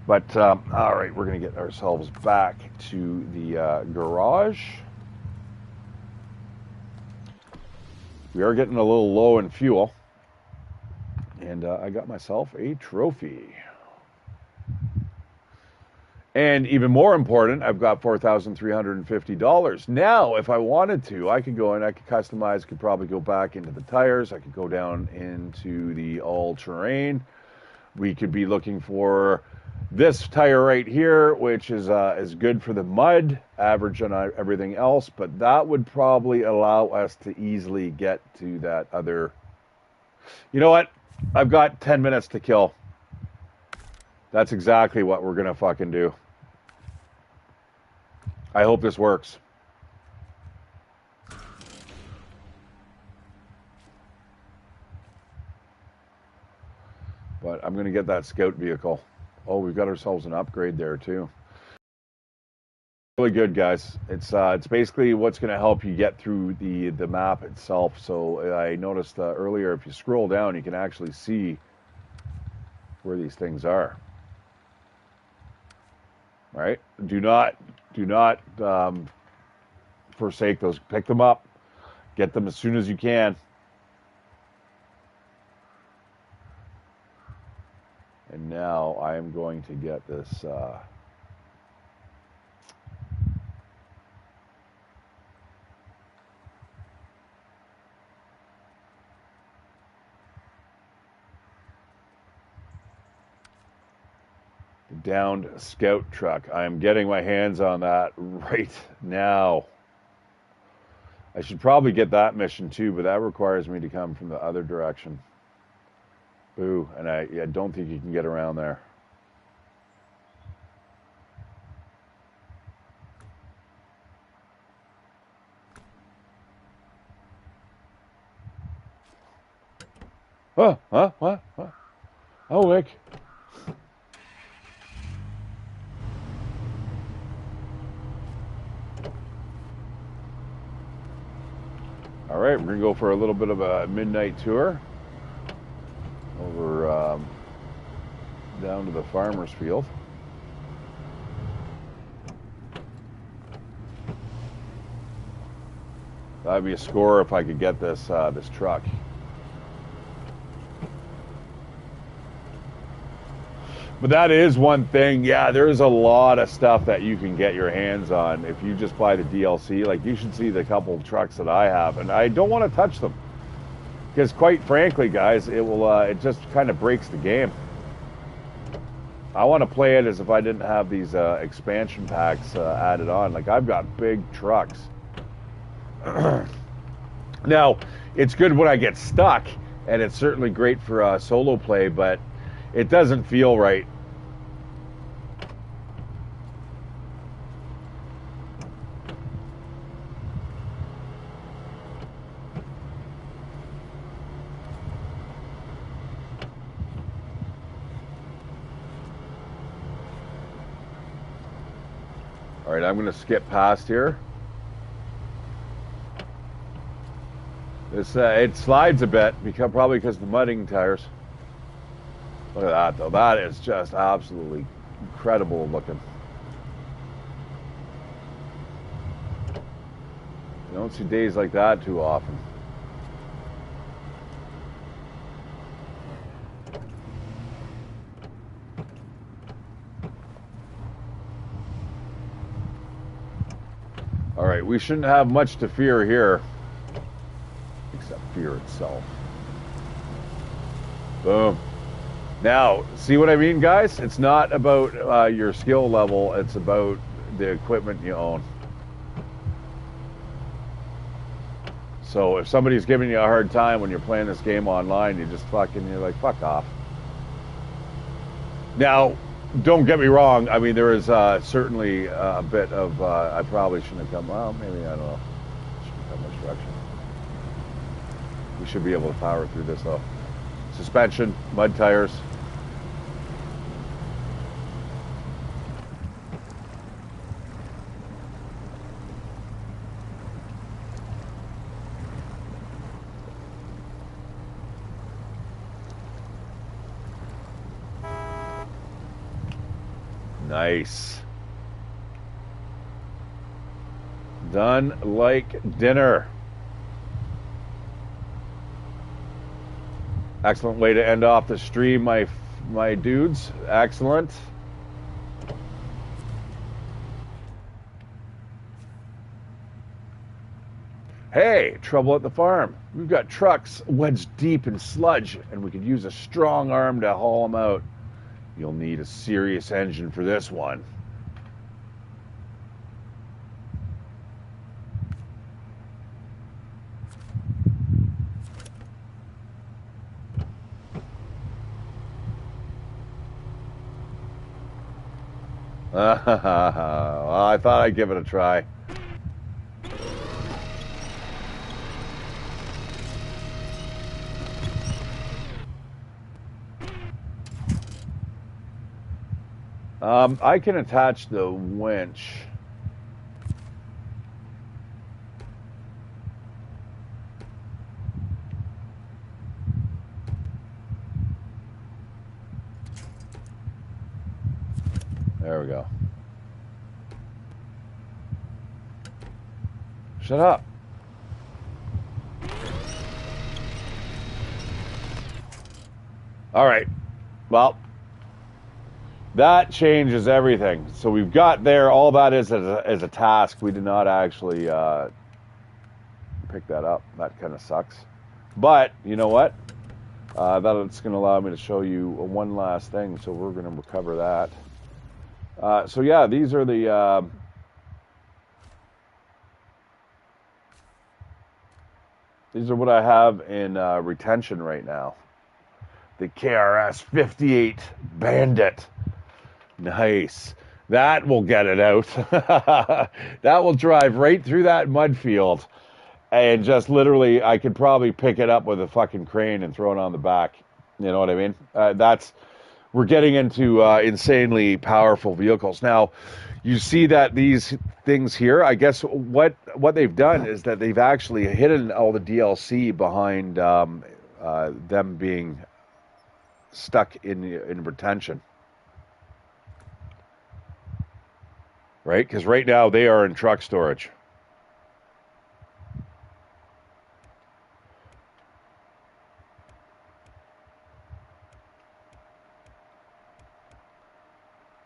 But, all right, we're going to get ourselves back to the garage. We are getting a little low in fuel. And I got myself a trophy. And even more important, I've got $4,350. Now, if I wanted to, I could go and I could customize, could probably go back into the tires. I could go down into the all-terrain. We could be looking for this tire right here, which is good for the mud, average on everything else. But that would probably allow us to easily get to that other... You know what? I've got 10 minutes to kill. That's exactly what we're going to fucking do. I hope this works. But I'm going to get that scout vehicle. Oh, we've got ourselves an upgrade there too. Really good, guys. It's basically what's going to help you get through the map itself. So I noticed earlier, if you scroll down, you can actually see where these things are. Right? Do not forsake those. Pick them up. Get them as soon as you can. And now I am going to get this. Downed scout truck. I am getting my hands on that right now. I should probably get that mission too, but that requires me to come from the other direction. Boo, and I don't think you can get around there. What? Oh, Wick. All right, we're going to go for a little bit of a midnight tour over down to the farmer's field. That'd be a score if I could get this this truck. But that is one thing. Yeah, there's a lot of stuff that you can get your hands on if you just buy the DLC. Like, you should see the couple of trucks that I have, and I don't want to touch them because, quite frankly, guys, it just kind of breaks the game. I want to play it as if I didn't have these expansion packs added on. Like, I've got big trucks. Now, it's good when I get stuck, and it's certainly great for solo play, but it doesn't feel right. All right, I'm going to skip past here. This it slides a bit, probably because of the mudding tires. Look at that, though. That is just absolutely incredible looking. You don't see days like that too often. All right, we shouldn't have much to fear here, except fear itself. Boom. Now, see what I mean, guys? It's not about your skill level. It's about the equipment you own. So if somebody's giving you a hard time when you're playing this game online, you're like, fuck off. Now, don't get me wrong. I mean, there is certainly a bit of, I probably shouldn't have come, well, maybe, I don't know. Shouldn't have much direction. We should be able to power through this, though. Suspension, mud tires. Nice. Done like dinner. Excellent way to end off the stream, my dudes. Excellent. Hey, trouble at the farm. We've got trucks wedged deep in sludge, and we could use a strong arm to haul them out. You'll need a serious engine for this one. Well, I thought I'd give it a try. I can attach the winch. There we go. Shut up. All right. Well, that changes everything. So we've got there, all that is as a task. We did not actually pick that up. That kind of sucks. But you know what? That's going to allow me to show you one last thing. So we're going to recover that. So yeah, these are the... these are what I have in retention right now. The KRS 58 Bandit. Nice. That will get it out. That will drive right through that mud field. And just literally, I could probably pick it up with a fucking crane and throw it on the back. You know what I mean? We're getting into insanely powerful vehicles. Now, you see that these things here, I guess what they've done is that they've actually hidden all the DLC behind them being stuck in retention. Right? Because right now they are in truck storage.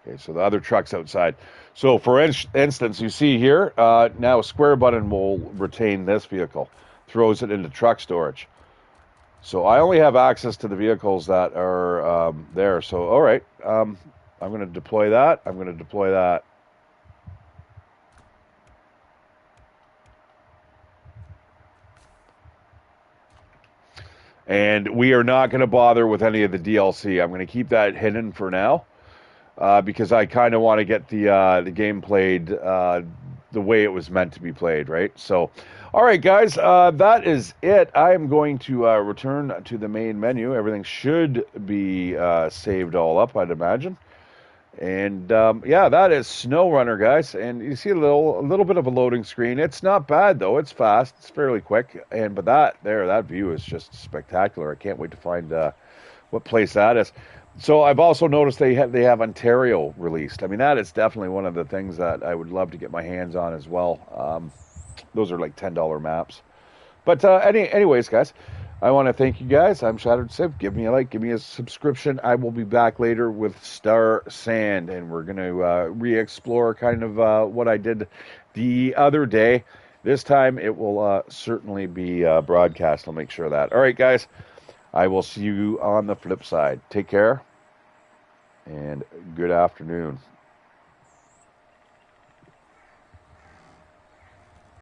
Okay, so the other truck's outside. So for instance, you see here, now a square button will retain this vehicle, throws it into truck storage. So I only have access to the vehicles that are there. So, all right, I'm going to deploy that. I'm going to deploy that. And we are not going to bother with any of the DLC. I'm going to keep that hidden for now because I kind of want to get the game played the way it was meant to be played, right? So, all right, guys, that is it. I am going to return to the main menu. Everything should be saved all up, I'd imagine. And yeah, that is Snowrunner, guys. And you see a little bit of a loading screen. It's not bad though. It's fast. It's fairly quick. And but that view is just spectacular. I can't wait to find what place that is. So I've also noticed they have Ontario released. I mean, that is definitely one of the things that I would love to get my hands on as well. Those are like $10 maps. But anyways, guys, I want to thank you guys. I'm Shatteredciv. Give me a like, give me a subscription. I will be back later with Star Sand, and we're going to re-explore kind of what I did the other day. This time it will certainly be broadcast. I'll make sure of that. All right, guys, I will see you on the flip side. Take care, and good afternoon.